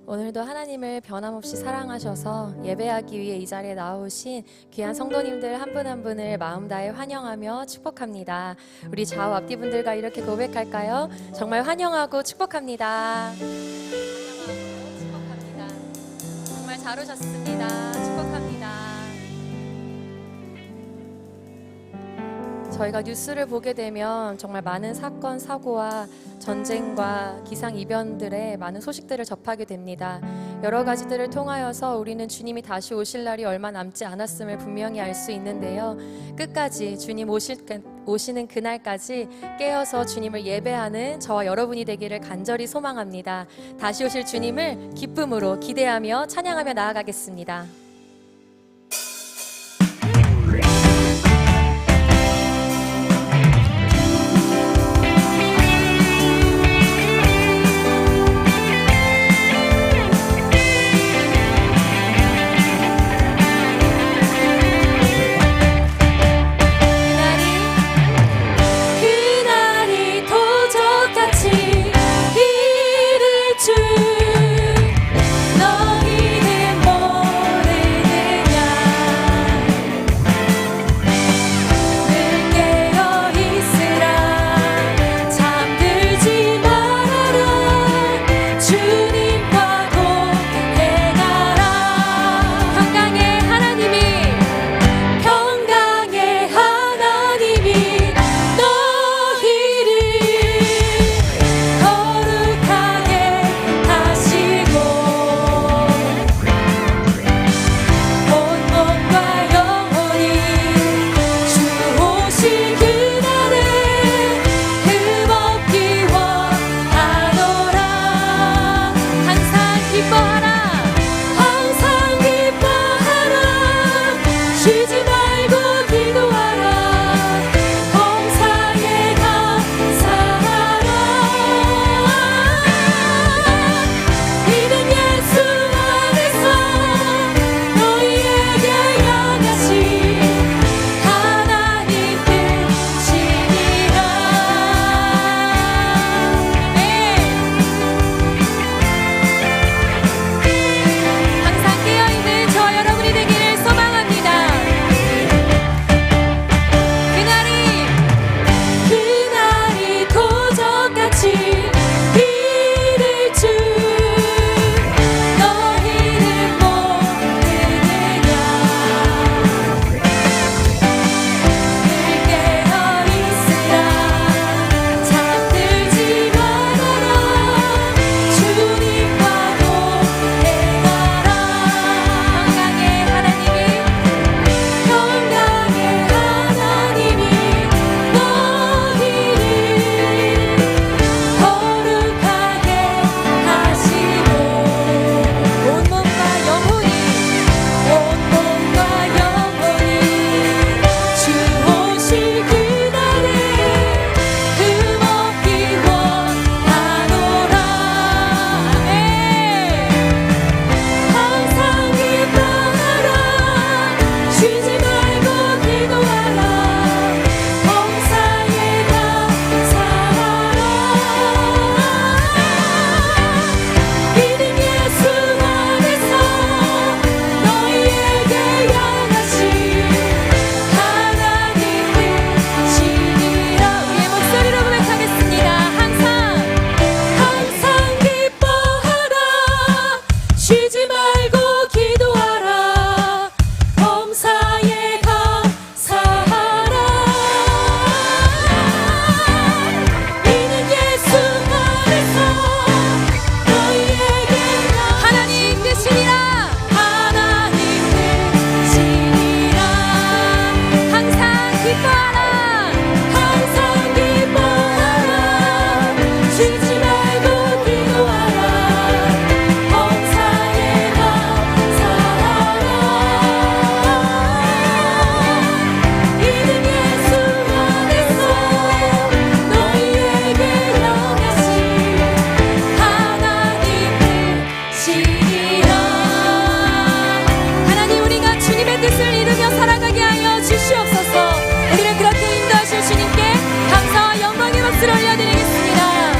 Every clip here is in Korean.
오늘도 하나님을 변함없이 사랑하셔서 예배하기 위해 이 자리에 나오신 귀한 성도님들 한 분 한 분을 마음 다해 환영하며 축복합니다. 우리 좌우 앞뒤 분들과 이렇게 고백할까요? 정말 환영하고 축복합니다. 축복합니다. 정말 잘 오셨습니다. 축복합니다. 저희가 뉴스를 보게 되면 정말 많은 사건, 사고와 전쟁과 기상이변들의 많은 소식들을 접하게 됩니다. 여러 가지들을 통하여서 우리는 주님이 다시 오실 날이 얼마 남지 않았음을 분명히 알 수 있는데요. 끝까지 주님 오시는 그날까지 깨어서 주님을 예배하는 저와 여러분이 되기를 간절히 소망합니다. 다시 오실 주님을 기쁨으로 기대하며 찬양하며 나아가겠습니다. 박수를 올려드리겠습니다.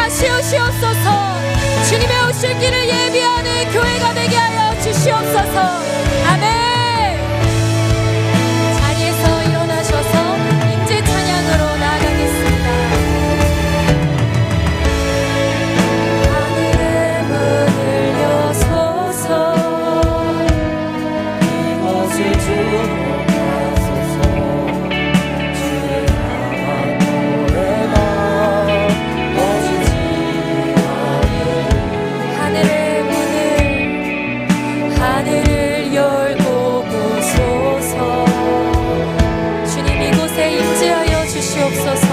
채우시옵소서. 주님의 오실 길을 예비하는 교회가 되게 하여 주시옵소서. 아멘. 자리에서 일어나셔서 인재 찬양으로 나아가겠습니다. 하늘의 문을 여소서. 이것을 주목하소서. 주를 향한 노래가 꺼지지 하늘을 열고 보소서. 주님 이곳에 임재하여 주시옵소서.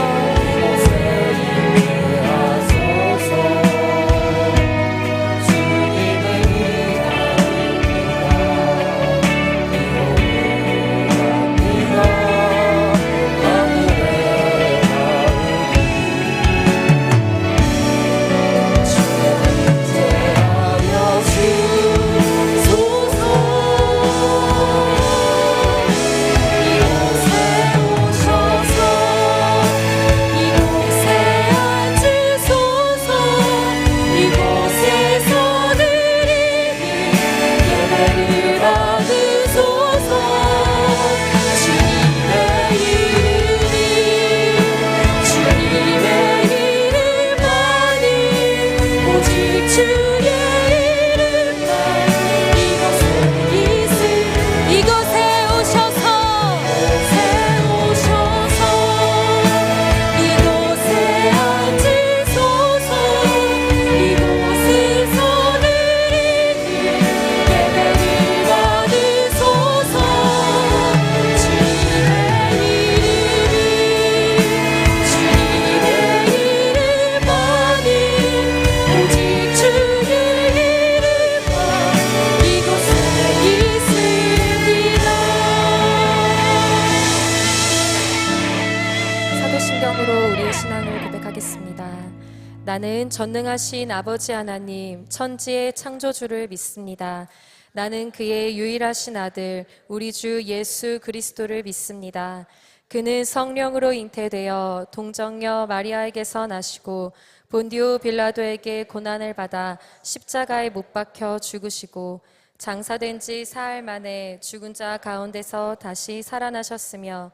나는 전능하신 아버지 하나님, 천지의 창조주를 믿습니다. 나는 그의 유일하신 아들, 우리 주 예수 그리스도를 믿습니다. 그는 성령으로 잉태되어 동정녀 마리아에게서 나시고 본디오 빌라도에게 고난을 받아 십자가에 못 박혀 죽으시고 장사된 지 사흘 만에 죽은 자 가운데서 다시 살아나셨으며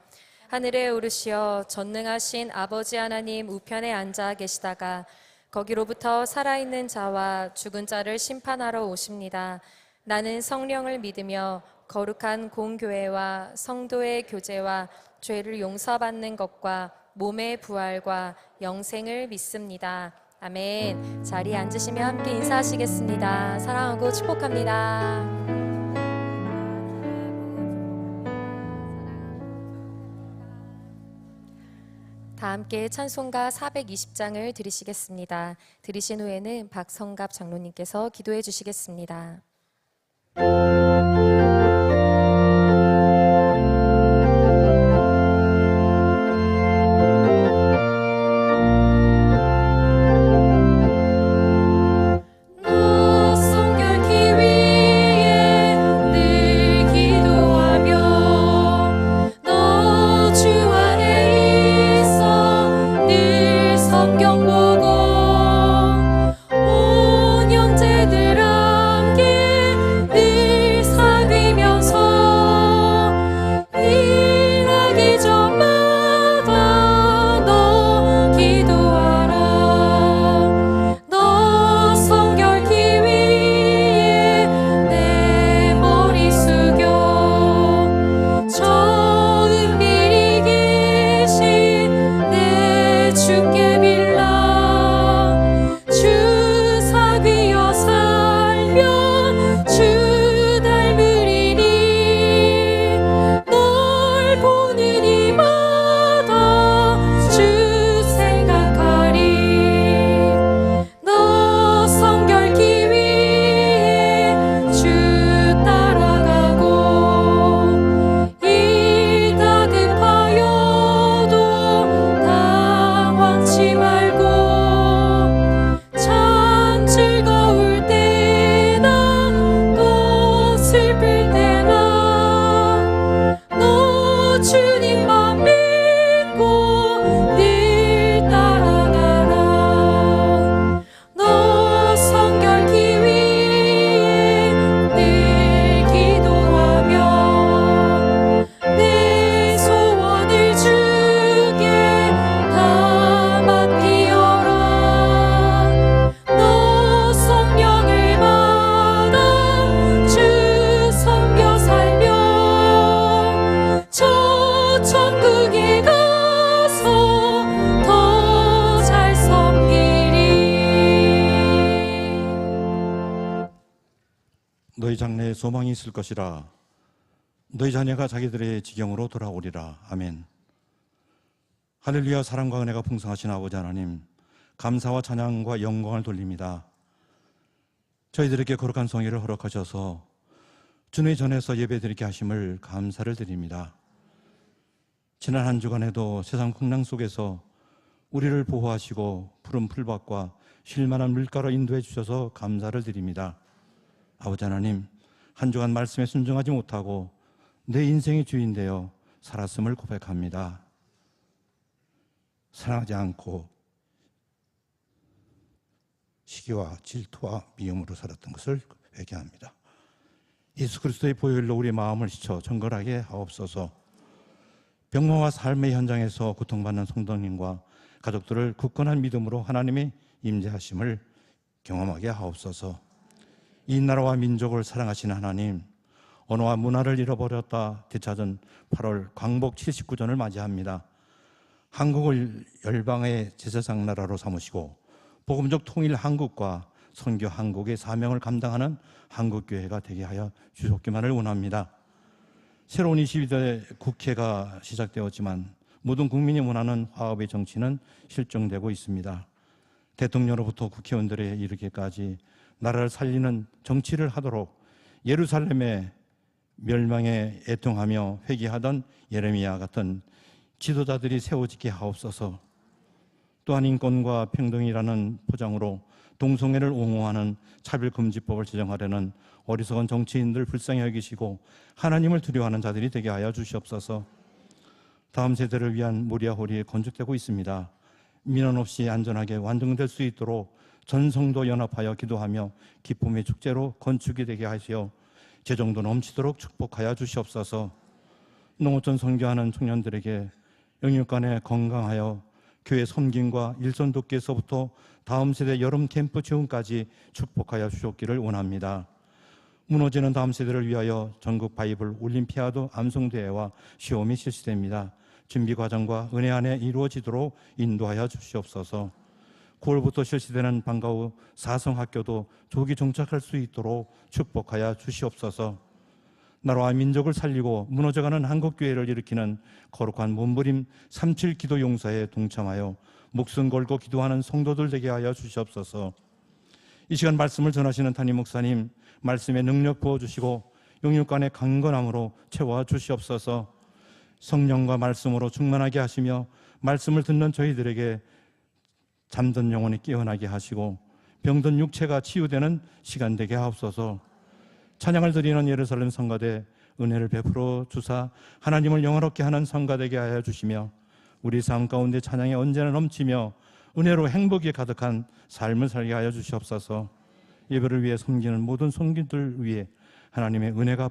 하늘에 오르시어 전능하신 아버지 하나님 우편에 앉아 계시다가 거기로부터 살아있는 자와 죽은 자를 심판하러 오십니다. 나는 성령을 믿으며 거룩한 공교회와 성도의 교제와 죄를 용서받는 것과 몸의 부활과 영생을 믿습니다. 아멘. 자리에 앉으시며 함께 인사하시겠습니다. 사랑하고 축복합니다. 다 함께 찬송가 420장을 드리시겠습니다. 드리신 후에는 박성갑 장로님께서 기도해 주시겠습니다. 주께 빌라 너희 장래에 소망이 있을 것이라. 너희 자녀가 자기들의 지경으로 돌아오리라. 아멘. 할렐루야. 사랑과 은혜가 풍성하신 아버지 하나님, 감사와 찬양과 영광을 돌립니다. 저희들에게 거룩한 성회를 허락하셔서 주님의 전에서 예배드리게 하심을 감사를 드립니다. 지난 한 주간에도 세상 풍랑 속에서 우리를 보호하시고 푸른 풀밭과 쉴만한 물가로 인도해 주셔서 감사를 드립니다. 아버지 하나님, 한 주간 말씀에 순종하지 못하고 내 인생의 주인 되어 살았음을 고백합니다. 사랑하지 않고 시기와 질투와 미움으로 살았던 것을 회개합니다. 예수 그리스도의 보혈로 우리의 마음을 씻어 정결하게 하옵소서. 병마와 삶의 현장에서 고통받는 성도님과 가족들을 굳건한 믿음으로 하나님의 임재하심을 경험하게 하옵소서. 이 나라와 민족을 사랑하시는 하나님, 언어와 문화를 잃어버렸다 되찾은 8월 광복 79전을 맞이합니다. 한국을 열방의 제사장 나라로 삼으시고 복음적 통일 한국과 선교 한국의 사명을 감당하는 한국교회가 되게 하여 주셨기만을 원합니다. 새로운 22대 국회가 시작되었지만 모든 국민이 원하는 화합의 정치는 실종되고 있습니다. 대통령으로부터 국회의원들에 이르기까지 나라를 살리는 정치를 하도록 예루살렘의 멸망에 애통하며 회개하던 예레미야 같은 지도자들이 세워지게 하옵소서. 또한 인권과 평등이라는 포장으로 동성애를 옹호하는 차별금지법을 제정하려는 어리석은 정치인들 불쌍히 여기시고 하나님을 두려워하는 자들이 되게 하여 주시옵소서. 다음 세대를 위한 모리아홀이 건축되고 있습니다. 민원 없이 안전하게 완성될 수 있도록 전 성도 연합하여 기도하며 기쁨의 축제로 건축이 되게 하시어 재정도 넘치도록 축복하여 주시옵소서. 농어촌 선교하는 청년들에게 영육간에 건강하여 교회 섬김과 일선 돕기에서부터 다음 세대 여름 캠프 지원까지 축복하여 주셨기를 원합니다. 무너지는 다음 세대를 위하여 전국 바이블 올림피아드 암송대회와 시험이 실시됩니다. 준비 과정과 은혜 안에 이루어지도록 인도하여 주시옵소서. 9월부터 실시되는 방과 후 사성학교도 조기 정착할 수 있도록 축복하여 주시옵소서. 나라와 민족을 살리고 무너져가는 한국교회를 일으키는 거룩한 몸부림 37 기도 용사에 동참하여 목숨 걸고 기도하는 성도들 되게 하여 주시옵소서. 이 시간 말씀을 전하시는 담임 목사님, 말씀에 능력 부어주시고 영육간의 강건함으로 채워 주시옵소서. 성령과 말씀으로 충만하게 하시며 말씀을 듣는 저희들에게 잠든 영혼이 깨어나게 하시고 병든 육체가 치유되는 시간 되게 하옵소서. 찬양을 드리는 예루살렘 성가대 은혜를 베풀어 주사 하나님을 영화롭게 하는 성가되게 하여 주시며 우리 삶 가운데 찬양이 언제나 넘치며 은혜로 행복이 가득한 삶을 살게 하여 주시옵소서. 예배를 위해 섬기는 모든 성도들 위해 하나님의 은혜가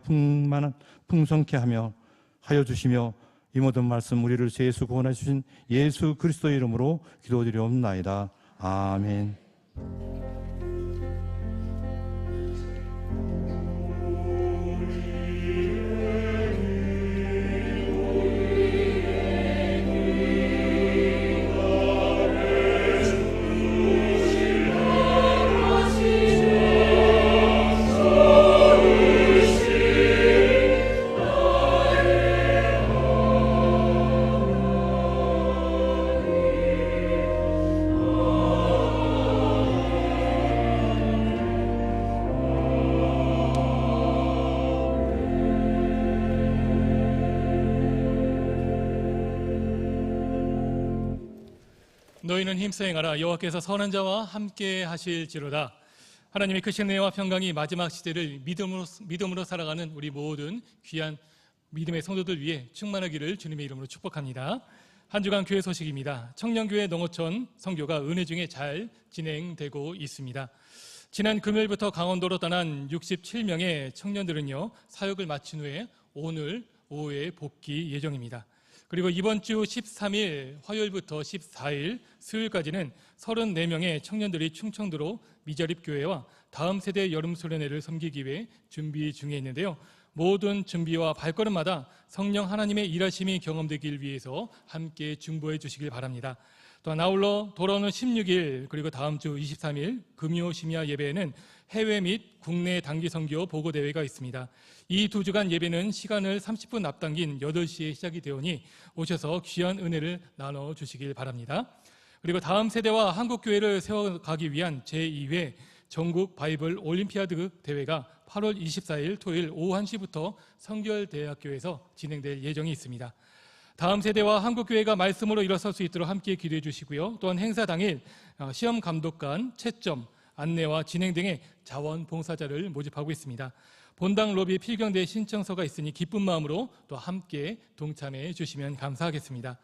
풍성케 하여 주시며 이 모든 말씀 우리를 죄에서 구원해 주신 예수 그리스도의 이름으로 기도드리옵나이다. 아멘. 너희는 힘써 행하라. 여호와께서 선한 자와 함께 하실지로다. 하나님의 크신 은혜와 평강이 마지막 시대를 믿음으로 살아가는 우리 모든 귀한 믿음의 성도들 위해 충만하기를 주님의 이름으로 축복합니다. 한 주간 교회 소식입니다. 청년교회 농어촌 선교가 은혜 중에 잘 진행되고 있습니다. 지난 금요일부터 강원도로 떠난 67명의 청년들은요, 사역을 마친 후에 오늘 오후에 복귀 예정입니다. 그리고 이번 주 13일 화요일부터 14일 수요일까지는 34명의 청년들이 충청도로 미자립교회와 다음 세대 여름수련회를 섬기기 위해 준비 중에 있는데요. 모든 준비와 발걸음마다 성령 하나님의 일하심이 경험되길 위해서 함께 중보해 주시길 바랍니다. 또한 아울러 돌아오는 16일 그리고 다음 주 23일 금요 심야 예배에는 해외 및 국내 단기 선교 보고 대회가 있습니다. 이 2주간 예배는 시간을 30분 앞당긴 8시에 시작이 되오니 오셔서 귀한 은혜를 나눠 주시길 바랍니다. 그리고 다음 세대와 한국교회를 세워가기 위한 제2회 전국 바이블 올림피아드 대회가 8월 24일 토요일 오후 1시부터 성결대학교에서 진행될 예정이 있습니다. 다음 세대와 한국교회가 말씀으로 일어설 수 있도록 함께 기도해 주시고요. 또한 행사 당일 시험감독관, 채점, 안내와 진행 등의 자원봉사자를 모집하고 있습니다. 본당 로비 필경대 신청서가 있으니 기쁜 마음으로 또 함께 동참해 주시면 감사하겠습니다.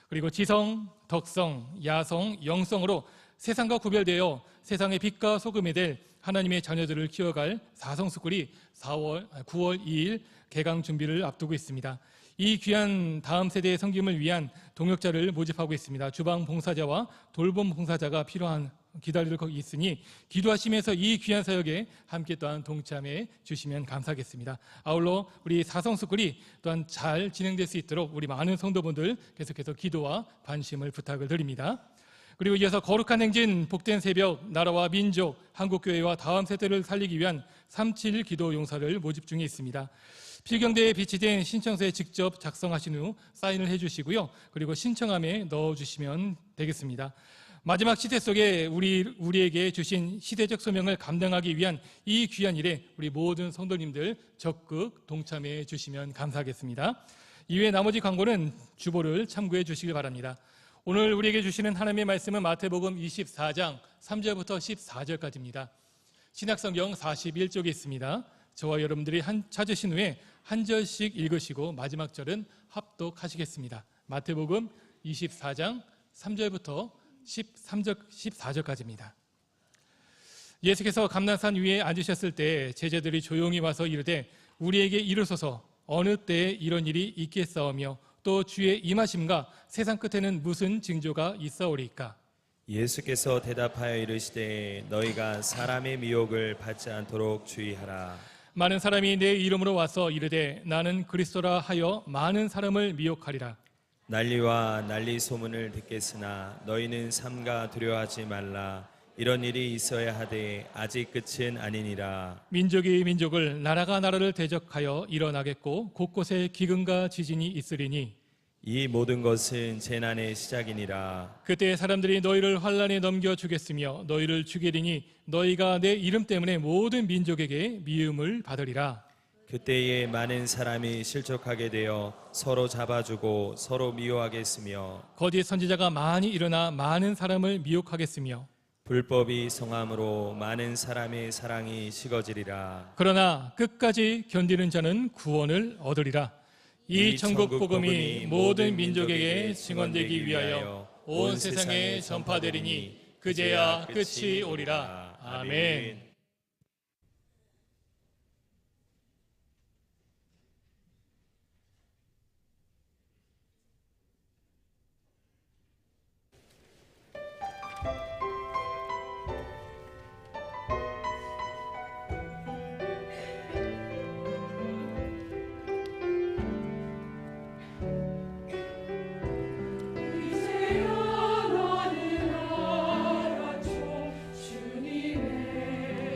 그리고 지성, 덕성, 야성, 영성으로 세상과 구별되어 세상의 빛과 소금이 될 하나님의 자녀들을 키워갈 사성스쿨이 9월 2일 개강 준비를 앞두고 있습니다. 이 귀한 다음 세대의 섬김을 위한 동역자를 모집하고 있습니다. 주방 봉사자와 돌봄 봉사자가 기다리고 있으니 기도하시면서 이 귀한 사역에 함께 또한 동참해 주시면 감사하겠습니다. 아울러 우리 사성스쿨이 또한 잘 진행될 수 있도록 우리 많은 성도분들 계속해서 기도와 관심을 부탁을 드립니다. 그리고 이어서 거룩한 행진, 복된 새벽, 나라와 민족, 한국교회와 다음 세대를 살리기 위한 3.7 기도 용사를 모집 중에 있습니다. 필경대에 비치된 신청서에 직접 작성하신 후 사인을 해주시고요. 그리고 신청함에 넣어주시면 되겠습니다. 마지막 시대 속에 우리에게 주신 시대적 소명을 감당하기 위한 이 귀한 일에 우리 모든 성도님들 적극 동참해 주시면 감사하겠습니다. 이외에 나머지 광고는 주보를 참고해 주시길 바랍니다. 오늘 우리에게 주시는 하나님의 말씀은 마태복음 24장 3절부터 14절까지입니다. 신약성경 41쪽에 있습니다. 저와 여러분들이 찾으신 후에 한 절씩 읽으시고 마지막 절은 합독하시겠습니다. 마태복음 24장 3절부터 14절까지입니다. 예수께서 감난산 위에 앉으셨을 때 제자들이 조용히 와서 이르되 우리에게 이르소서 어느 때에 이런 일이 있겠사오며 또 주의 임하심과 세상 끝에는 무슨 징조가 있사오리이까? 예수께서 대답하여 이르시되 너희가 사람의 미혹을 받지 않도록 주의하라. 많은 사람이 내 이름으로 와서 이르되 나는 그리스도라 하여 많은 사람을 미혹하리라. 난리와 난리 소문을 듣겠으나 너희는 삼가 두려워하지 말라. 이런 일이 있어야 하되 아직 끝은 아니니라. 민족이 민족을 나라가 나라를 대적하여 일어나겠고 곳곳에 기근과 지진이 있으리니 이 모든 것은 재난의 시작이니라. 그때 사람들이 너희를 환난에 넘겨 주겠으며 너희를 죽이리니 너희가 내 이름 때문에 모든 민족에게 미움을 받으리라. 그때에 많은 사람이 실족하게 되어 서로 잡아주고 서로 미워하겠으며 거짓 선지자가 많이 일어나 많은 사람을 미혹하겠으며 불법이 성함으로 많은 사람의 사랑이 식어지리라. 그러나 끝까지 견디는 자는 구원을 얻으리라. 이 천국 복음이 모든 민족에게 증언되기 위하여 온 세상에 전파되리니 그제야 끝이 오리라. 아멘. 이제야 나는 알았죠 주님의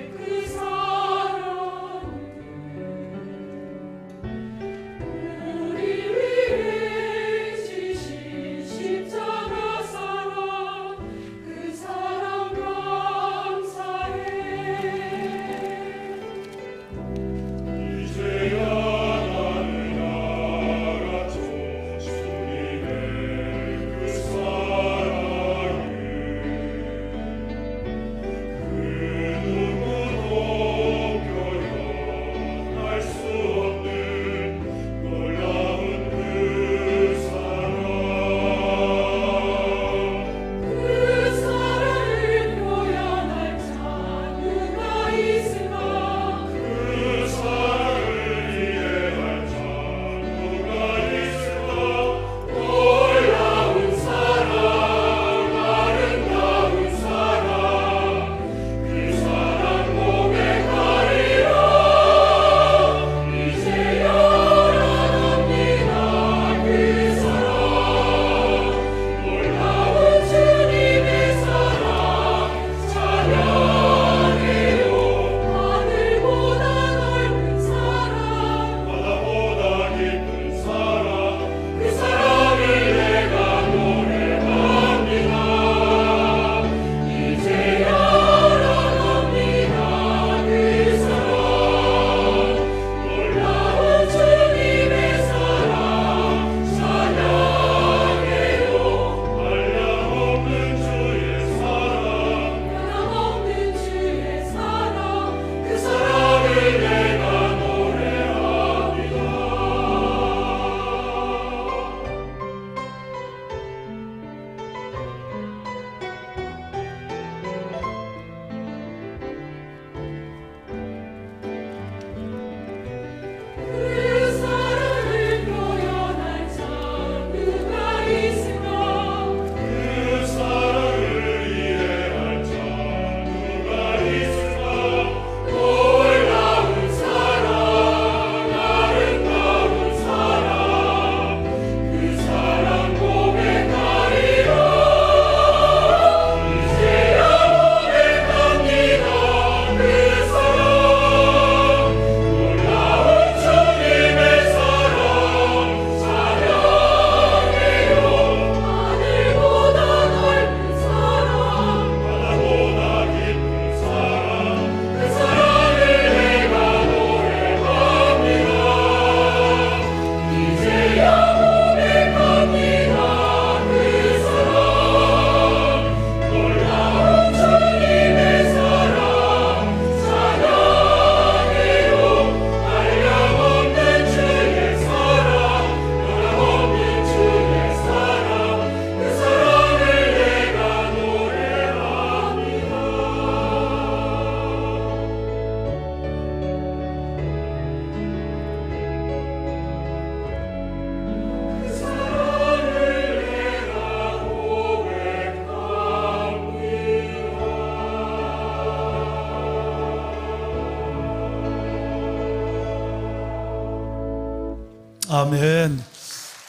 아멘.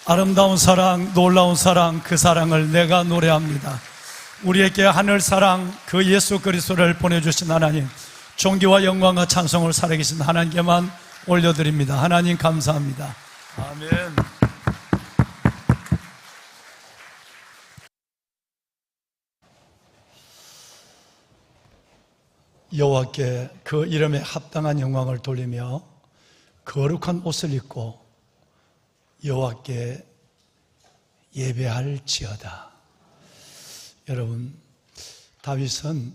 아름다운 사랑, 놀라운 사랑, 그 사랑을 내가 노래합니다. 우리에게 하늘 사랑, 그 예수 그리스도를 보내주신 하나님, 존귀와 영광과 찬송을 살아계신 하나님께만 올려드립니다. 하나님 감사합니다. 아멘. 여호와께 그 이름에 합당한 영광을 돌리며 거룩한 옷을 입고 여호와께 예배할지어다. 여러분, 다윗은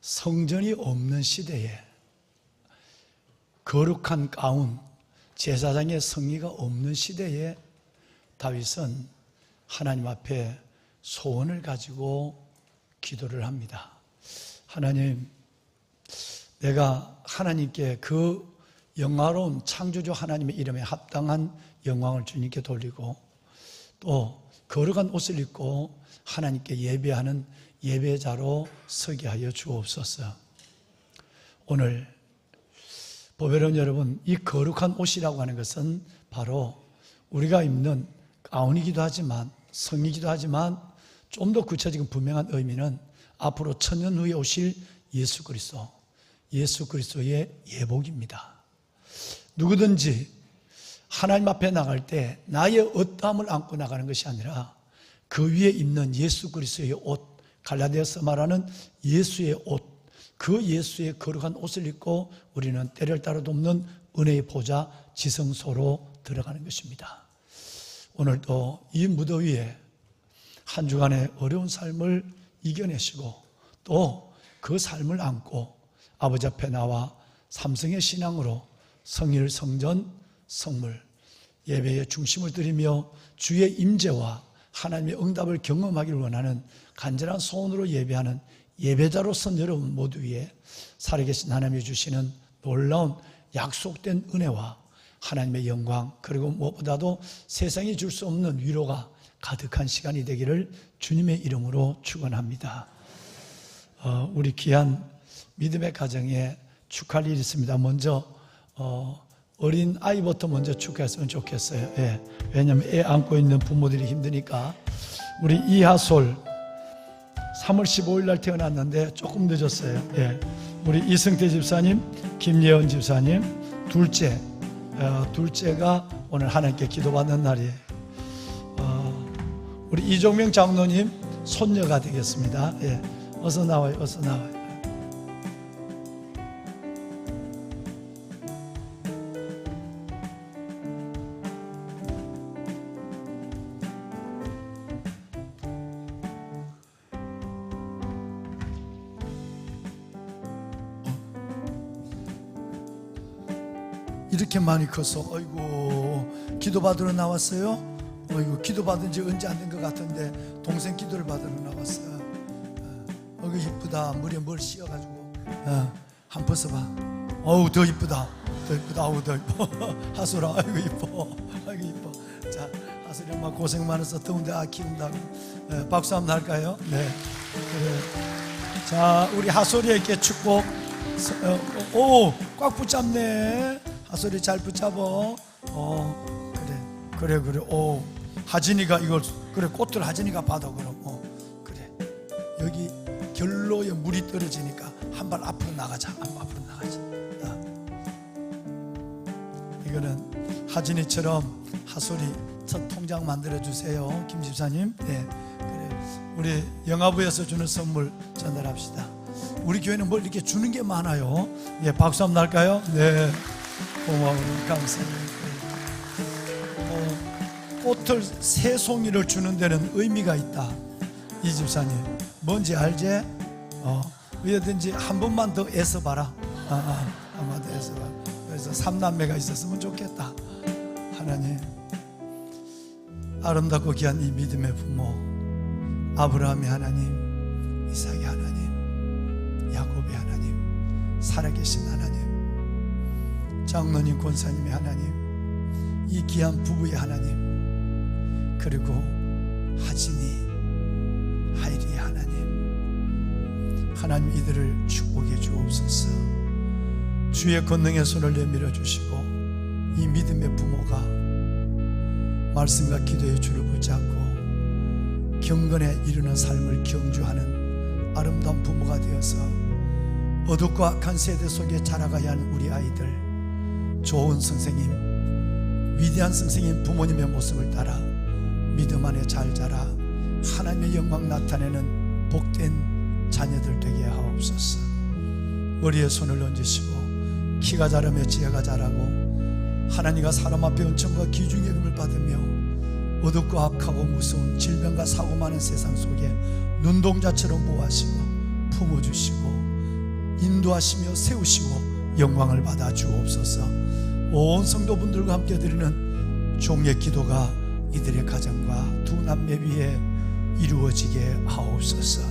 성전이 없는 시대에 거룩한 가운, 제사장의 성의가 없는 시대에 다윗은 하나님 앞에 소원을 가지고 기도를 합니다. 하나님, 내가 하나님께 그 영화로운 창조주 하나님의 이름에 합당한 영광을 주님께 돌리고 또 거룩한 옷을 입고 하나님께 예배하는 예배자로 서게 하여 주옵소서. 오늘 보배로운 여러분, 이 거룩한 옷이라고 하는 것은 바로 우리가 입는 가운이기도 하지만, 성이기도 하지만, 좀 더 구체적인 분명한 의미는 앞으로 천년 후에 오실 예수 그리스도, 예수 그리스도의 예복입니다. 누구든지 하나님 앞에 나갈 때 나의 어떠함을 안고 나가는 것이 아니라 그 위에 입는 예수 그리스도의 옷, 갈라디아서 말하는 예수의 옷, 그 예수의 거룩한 옷을 입고 우리는 때를 따라도 없는 은혜의 보좌 지성소로 들어가는 것입니다. 오늘도 이 무더위에 한 주간의 어려운 삶을 이겨내시고 또 그 삶을 안고 아버지 앞에 나와 삼성의 신앙으로 성일, 성전, 성물, 예배의 중심을 드리며 주의 임재와 하나님의 응답을 경험하기를 원하는 간절한 소원으로 예배하는 예배자로선 여러분 모두 위에 살아계신 하나님이 주시는 놀라운 약속된 은혜와 하나님의 영광, 그리고 무엇보다도 세상이 줄 수 없는 위로가 가득한 시간이 되기를 주님의 이름으로 축원합니다. 우리 귀한 믿음의 가정에 축하할 일이 있습니다. 먼저 어린 아이부터 먼저 축하했으면 좋겠어요. 예. 왜냐하면 애 안고 있는 부모들이 힘드니까. 우리 이하솔 3월 15일 날 태어났는데 조금 늦었어요. 예. 우리 이승태 집사님, 김예원 집사님, 둘째가 오늘 하나님께 기도받는 날이에요. 우리 이종명 장로님 손녀가 되겠습니다. 예. 어서 나와요. 어서 나와요. 이렇게 많이 컸어. 어이구, 기도받으러 나왔어요? 어이구, 기도받은 지 언제 안 된 것 같은데 동생 기도를 받으러 나왔어. 어이구, 이쁘다. 머리에 뭘 씌워가지고. 한 벗어봐. 어우, 더 이쁘다. 더 이쁘다. 어우, 더 이뻐. 하솔아, 아이고 이뻐. 아이고 이뻐. 자, 하솔이 엄마 고생 많아서 더운데 키운다고. 박수 한번 할까요? 네. 그래. 자, 우리 하솔이에게 축복. 오, 꽉 붙잡네. 하솔이 잘 붙잡어. 그래. 오, 하진이가 이걸, 그래, 꽃들 하진이가 받아, 그럼. 그래. 여기 결로에 물이 떨어지니까 한 발 앞으로 나가자. 한 발 앞으로 나가자. 이거는 하진이처럼 하솔이 첫 통장 만들어 주세요, 김 집사님. 네. 그래. 우리 영화부에서 주는 선물 전달합시다. 우리 교회는 뭘 이렇게 주는 게 많아요. 예, 박수 한번 날까요? 네. 고마워요. 감사해요. 꽃을 세 송이를 주는 데는 의미가 있다. 이 집사님, 뭔지 알지? 어디든지 한 번만 더 애써봐라. 한 번 더 애써봐. 그래서 3남매가 있었으면 좋겠다. 하나님, 아름답고 귀한 이 믿음의 부모, 아브라함의 하나님, 이삭의 하나님, 야곱의 하나님, 살아계신 하나님, 장로님, 권사님의 하나님, 이 귀한 부부의 하나님, 그리고 하진이, 하일이의 하나님, 이들을 축복해 주옵소서. 주의 권능의 손을 내밀어 주시고 이 믿음의 부모가 말씀과 기도의 줄을 붙잡고 경건에 이르는 삶을 경주하는 아름다운 부모가 되어서 어둡고 악한 세대 속에 자라가야 하는 우리 아이들, 좋은 선생님, 위대한 선생님 부모님의 모습을 따라 믿음 안에 잘 자라 하나님의 영광 나타내는 복된 자녀들 되게 하옵소서. 머리에 손을 얹으시고 키가 자라며 지혜가 자라고 하나님과 사람 앞에 은총과 기중예금을 받으며 어둡고 악하고 무서운 질병과 사고 많은 세상 속에 눈동자처럼 보호하시고 품어주시고 인도하시며 세우시고 영광을 받아 주옵소서. 온 성도분들과 함께 드리는 종의 기도가 이들의 가정과 두 남매 위에 이루어지게 하옵소서.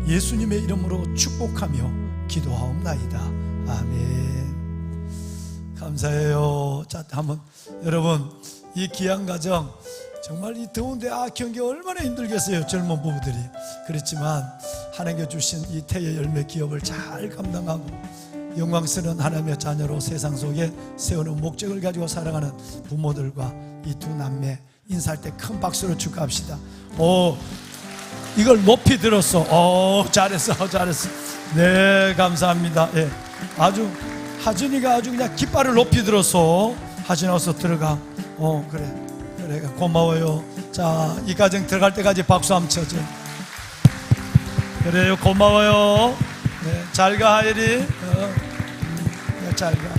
예수님의 이름으로 축복하며 기도하옵나이다. 아멘. 감사해요. 자, 한번 여러분, 이 귀한 가정 정말 이 더운데 경기 얼마나 힘들겠어요, 젊은 부부들이. 그렇지만 하나님께 주신 이 태의 열매 기업을 잘 감당하고 영광스러운 하나님의 자녀로 세상 속에 세우는 목적을 가지고 살아가는 부모들과 이 두 남매 인사할 때 큰 박수로 축하합시다. 이걸 높이 들었어. 잘했어, 잘했어. 네, 감사합니다. 예, 아주 하준이가 아주 그냥 깃발을 높이 들었어. 하준이 어서 들어가. 그래, 고마워요. 자, 이 가정 들어갈 때까지 박수 한번 쳐줘. 그래요, 고마워요. 네, 잘 가, 하율이. 네, 잘 가.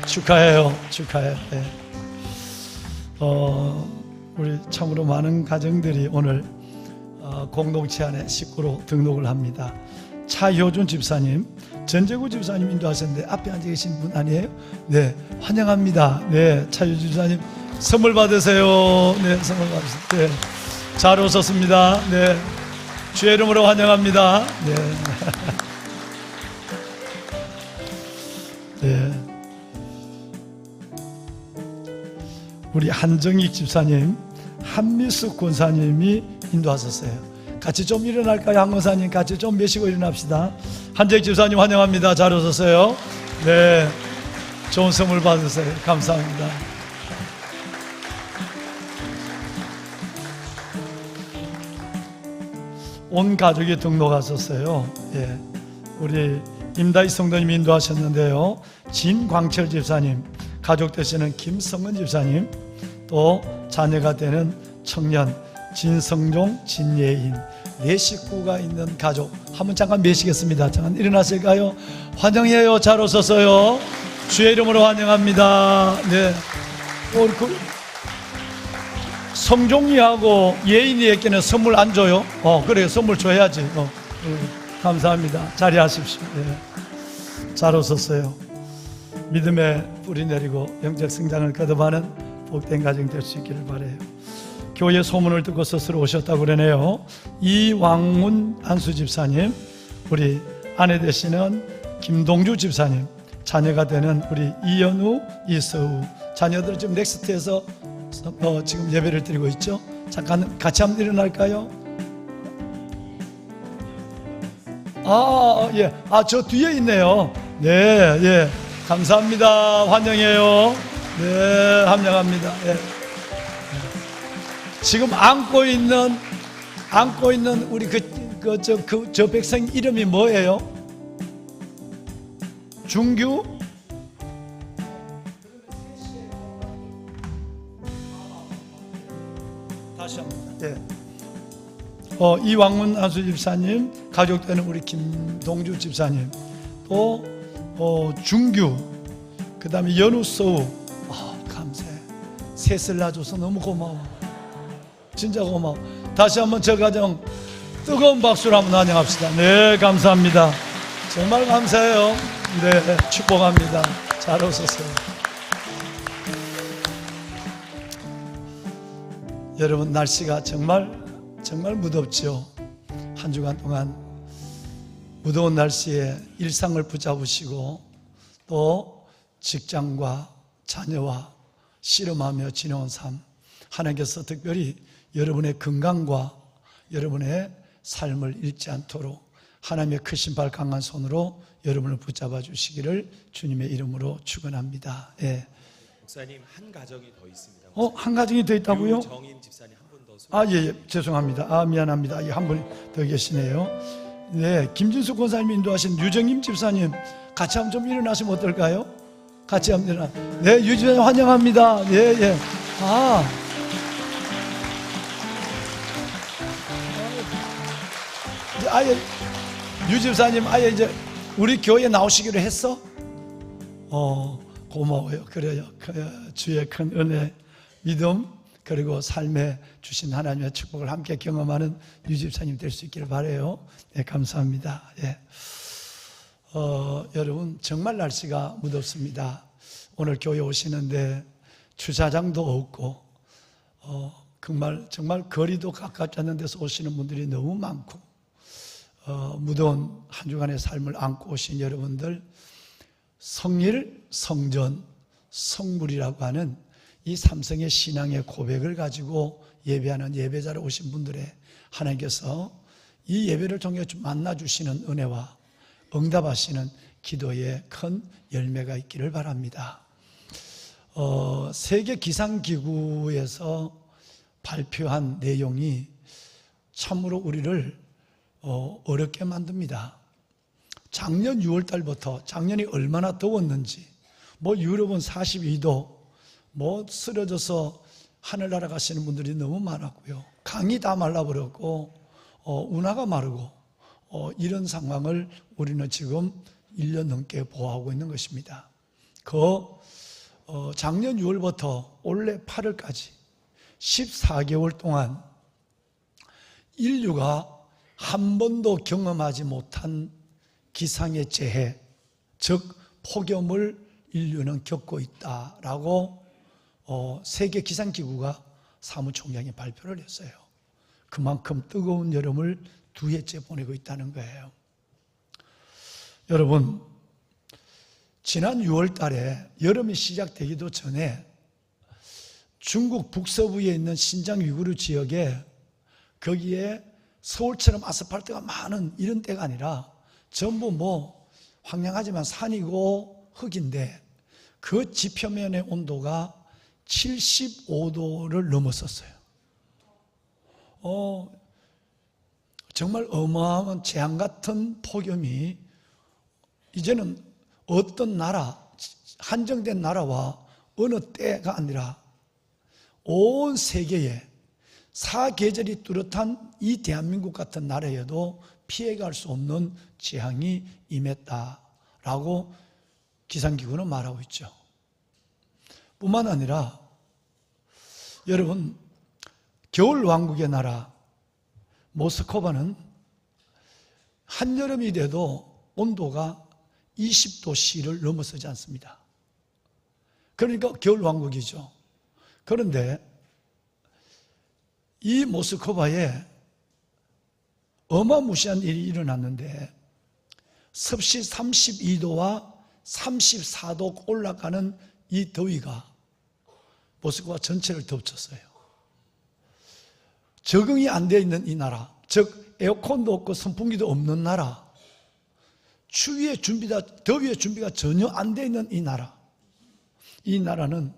축하해요. 축하해요. 네. 우리 참으로 많은 가정들이 오늘 공동체 안에 식구로 등록을 합니다. 차효준 집사님, 전재구 집사님 인도하셨는데 앞에 앉아 계신 분 아니에요? 네, 환영합니다. 네, 차효준 집사님 선물 받으세요. 네, 선물 받으세요. 네, 잘 오셨습니다. 네, 주의 이름으로 환영합니다. 네. 네. 우리 한정익 집사님, 한미숙 권사님이 인도하셨어요. 같이 좀 일어날까요? 한 권사님 같이 좀 매시고 일어납시다. 한정익 집사님 환영합니다. 잘 오셨어요. 네, 좋은 선물 받으세요. 감사합니다. 온 가족이 등록하셨어요. 예, 우리 임다희 성도님이 인도하셨는데요. 진광철 집사님, 가족 되시는 김성은 집사님, 또 자녀가 되는 청년 진성종, 진예인, 네 식구가 있는 가족 한번 잠깐 매시겠습니다. 잠깐 일어나실까요? 환영해요. 잘 오셨어요. 주의 이름으로 환영합니다. 네, 성종이하고 예인이에게는 선물 안 줘요? 그래요. 선물 줘야지. 감사합니다. 자리하십시오. 네. 잘 오셨어요. 믿음의 뿌리 내리고 영적 성장을 거듭하는 복된 가정 될 수 있기를 바라요. 교회 소문을 듣고 스스로 오셨다고 그러네요. 이왕문 안수 집사님, 우리 아내 되시는 김동주 집사님, 자녀가 되는 우리 이연우, 이서우, 자녀들 지금 넥스트에서 지금 예배를 드리고 있죠. 잠깐 같이 한번 일어날까요? 예. 저 뒤에 있네요. 네, 예. 감사합니다. 환영해요. 네, 환영합니다. 예. 지금 안고 있는 우리 저 백성 이름이 뭐예요? 중규? 다시 한번. 예. 이왕문 안수 집사님, 가족 되는 우리 김동주 집사님, 또 중규, 그 다음에 연우서우. 감사해. 셋을 낳아줘서 너무 고마워. 진짜 고마워. 다시 한번 저 가정 뜨거운 박수로 한번 환영합시다. 네, 감사합니다. 정말 감사해요. 네, 축복합니다. 잘 오셨어요. 여러분, 날씨가 정말 무덥죠. 한 주간 동안 무더운 날씨에 일상을 붙잡으시고 또 직장과 자녀와 씨름하며 지내온 삶, 하나님께서 특별히 여러분의 건강과 여러분의 삶을 잃지 않도록 하나님의 크신 발 강한 손으로 여러분을 붙잡아 주시기를 주님의 이름으로 축원합니다. 예. 목사님, 한 가정이 더 있습니다. 한 가정이 더 있다고요? 정인 집사님 한 분 더. 예, 죄송합니다. 미안합니다. 한 분 더 계시네요. 네, 김진숙 권사님이 인도하신 유정임 집사님 같이 한번 좀 일어나시면 어떨까요? 같이 한번 일어나. 네, 유 집사님 환영합니다. 예, 예. 이제 아예 유 집사님 아예 이제 우리 교회에 나오시기로 했어? 고마워요. 그래요. 주의 큰 은혜, 믿음, 그리고 삶에 주신 하나님의 축복을 함께 경험하는 유 집사님 될 수 있기를 바라요. 네, 감사합니다. 예. 여러분, 정말 날씨가 무덥습니다. 오늘 교회 오시는데 주차장도 없고, 정말 거리도 가깝지 않는 데서 오시는 분들이 너무 많고, 무더운 한 주간의 삶을 안고 오신 여러분들, 성일, 성전, 성물이라고 하는 이 삼성의 신앙의 고백을 가지고 예배하는 예배자로 오신 분들의 하나님께서 이 예배를 통해 만나주시는 은혜와 응답하시는 기도에 큰 열매가 있기를 바랍니다. 세계 기상기구에서 발표한 내용이 참으로 우리를 어렵게 만듭니다. 작년 6월 달부터 작년이 얼마나 더웠는지, 유럽은 42도, 쓰러져서 하늘 날아가시는 분들이 너무 많았고요. 강이 다 말라버렸고, 운하가 마르고, 이런 상황을 우리는 지금 1년 넘게 보호하고 있는 것입니다. 작년 6월부터 올해 8월까지 14개월 동안 인류가 한 번도 경험하지 못한 기상의 재해, 즉 폭염을 인류는 겪고 있다라고 세계 기상기구가 사무총장이 발표를 했어요. 그만큼 뜨거운 여름을 2해째 보내고 있다는 거예요. 여러분, 지난 6월 달에 여름이 시작되기도 전에 중국 북서부에 있는 신장 위구르 지역에, 거기에 서울처럼 아스팔트가 많은 이런 때가 아니라 전부 황량하지만 산이고 흙인데, 그 지표면의 온도가 75도를 넘었었어요. 정말 어마어마한 재앙 같은 폭염이 이제는 어떤 나라, 한정된 나라와 어느 때가 아니라 온 세계에 사계절이 뚜렷한 이 대한민국 같은 나라에도 피해갈 수 없는 재앙이 임했다라고 기상기구는 말하고 있죠. 뿐만 아니라 여러분, 겨울왕국의 나라 모스크바는 한여름이 돼도 온도가 20도씨를 넘어서지 않습니다. 그러니까 겨울왕국이죠. 그런데 이 모스크바에 어마무시한 일이 일어났는데, 섭씨 32도와 34도 올라가는 이 더위가 모스크바 전체를 덮쳤어요. 적응이 안 되어 있는 이 나라, 즉 에어컨도 없고 선풍기도 없는 나라, 더위의 준비가 전혀 안 되어 있는 이 나라, 이 나라는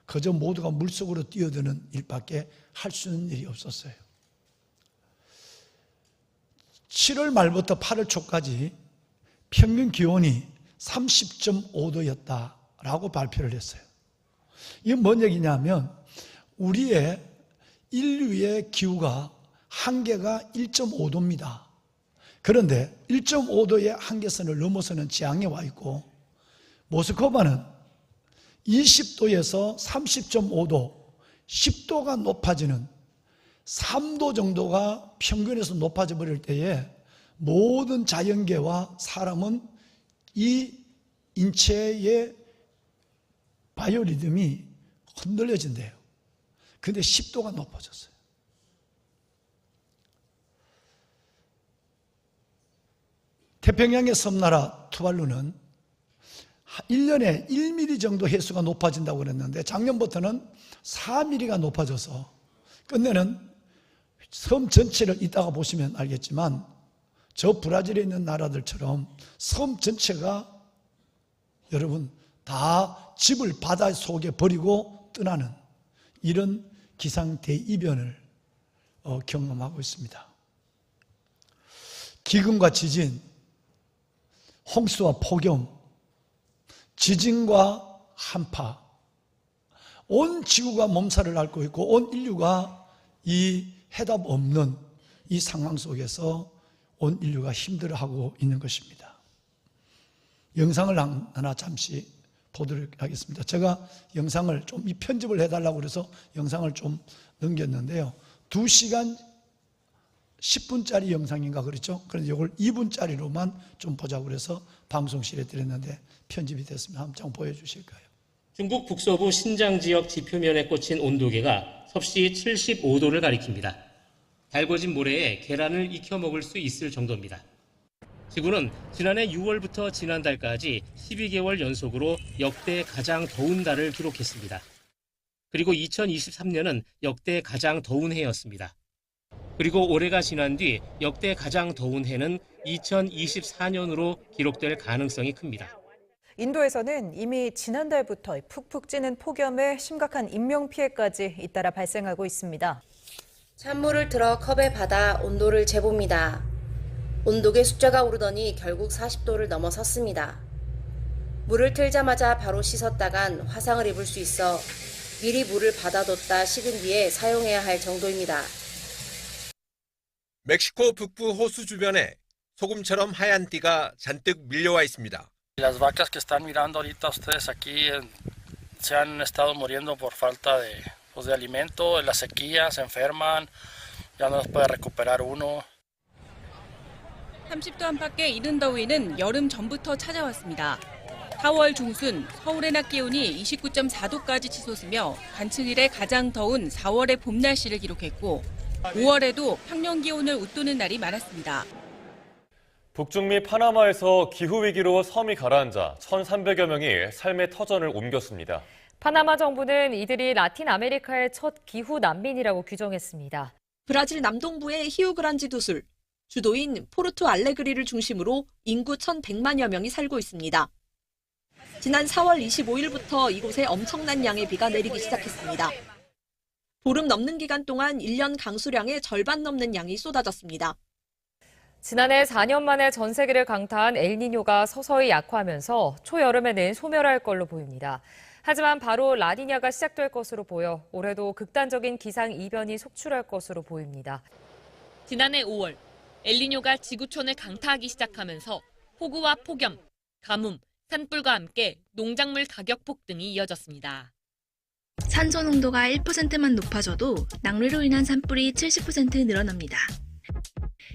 그저 모두가 물속으로 뛰어드는 일밖에 할 수 있는 일이 없었어요. 7월 말부터 8월 초까지 평균 기온이 30.5도였다라고 발표를 했어요. 이건 뭔 얘기냐면, 우리의 인류의 기후가 한계가 1.5도입니다. 그런데 1.5도의 한계선을 넘어서는 지향에 와 있고, 모스크바는 20도에서 30.5도, 10도가 높아지는 3도 정도가 평균에서 높아져 버릴 때에 모든 자연계와 사람은 이 인체의 바이오리듬이 흔들려진대요. 근데 10도가 높아졌어요. 태평양의 섬나라 투발루는 1년에 1mm 정도 해수가 높아진다고 그랬는데, 작년부터는 4mm가 높아져서 끝내는 섬 전체를 이따가 보시면 알겠지만 저 브라질에 있는 나라들처럼 섬 전체가 여러분 다 집을 바다 속에 버리고 떠나는 이런 기상대이변을 경험하고 있습니다. 기근과 지진, 홍수와 폭염, 지진과 한파, 온 지구가 몸살을 앓고 있고 온 인류가 이 해답 없는 이 상황 속에서 온 인류가 힘들어하고 있는 것입니다. 영상을 하나 잠시 보도록 하겠습니다. 제가 영상을 좀 편집을 해달라고 그래서 영상을 좀 넘겼는데요. 2시간 10분짜리 영상인가 그렇죠? 그래서 이걸 2분짜리로만 좀 보자고 그래서 방송실에 드렸는데 편집이 됐으면 한번 보여주실까요? 중국 북서부 신장 지역 지표면에 꽂힌 온도계가 섭씨 75도를 가리킵니다. 달궈진 모래에 계란을 익혀 먹을 수 있을 정도입니다. 지구는 지난해 6월부터 지난달까지 12개월 연속으로 역대 가장 더운 달을 기록했습니다. 그리고 2023년은 역대 가장 더운 해였습니다. 그리고 올해가 지난 뒤 역대 가장 더운 해는 2024년으로 기록될 가능성이 큽니다. 인도에서는 이미 지난달부터 푹푹 찌는 폭염에 심각한 인명피해까지 잇따라 발생하고 있습니다. 찬물을 들어 컵에 받아 온도를 재봅니다. 온도계 숫자가 오르더니 결국 40도를 넘어섰습니다. 물을 틀자마자 바로 씻었다간 화상을 입을 수 있어 미리 물을 받아뒀다 식은 뒤에 사용해야 할 정도입니다. 멕시코 북부 호수 주변에 소금처럼 하얀 띠가 잔뜩 밀려와 있습니다. Las vacas que están mirando ahorita ustedes aquí se han estado muriendo por falta de alimento, la sequía, se enferman, ya no los puede recuperar uno. 30도 안팎의 이른 더위는 여름 전부터 찾아왔습니다. 4월 중순 서울의 낮 기온이 29.4도까지 치솟으며 관측 이래 가장 더운 4월의 봄 날씨를 기록했고 5월에도 평년 기온을 웃도는 날이 많았습니다. 북중미 파나마에서 기후위기로 섬이 가라앉아 1,300여 명이 삶의 터전을 옮겼습니다. 파나마 정부는 이들이 라틴 아메리카의 첫 기후 난민이라고 규정했습니다. 브라질 남동부의 히우그란지 도술, 주도인 포르투 알레그리를 중심으로 인구 1,100만여 명이 살고 있습니다. 지난 4월 25일부터 이곳에 엄청난 양의 비가 내리기 시작했습니다. 보름 넘는 기간 동안 1년 강수량의 절반 넘는 양이 쏟아졌습니다. 지난해 4년 만에 전 세계를 강타한 엘니뇨가 서서히 약화하면서 초여름에는 소멸할 걸로 보입니다. 하지만 바로 라니냐가 시작될 것으로 보여 올해도 극단적인 기상 이변이 속출할 것으로 보입니다. 지난해 5월 엘니뇨가 지구촌을 강타하기 시작하면서 폭우와 폭염, 가뭄, 산불과 함께 농작물 가격 폭등이 이어졌습니다. 산소 농도가 1%만 높아져도 낙뢰로 인한 산불이 70% 늘어납니다.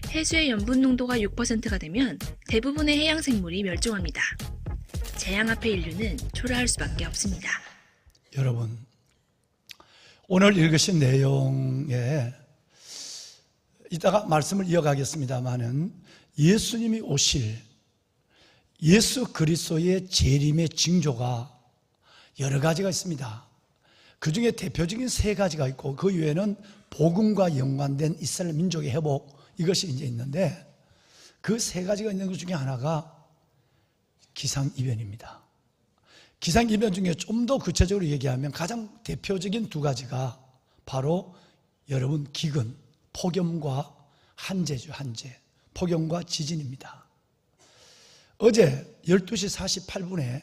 해수의 염분 농도가 6%가 되면 대부분의 해양 생물이 멸종합니다. 재앙 앞에 인류는 초라할 수밖에 없습니다. 여러분, 오늘 읽으신 내용에 이따가 말씀을 이어가겠습니다마는 예수님이 오실 예수 그리스도의 재림의 징조가 여러 가지가 있습니다. 그 중에 대표적인 3가지가 있고 그 이외에는 복음과 연관된 이스라엘 민족의 회복 이것이 이제 있는데 그 3가지가 있는 것 중에 하나가 기상이변입니다. 기상이변 중에 좀 더 구체적으로 얘기하면 가장 대표적인 2가지가 바로 여러분 기근, 폭염과 한재죠, 한재. 폭염과 지진입니다. 어제 12시 48분에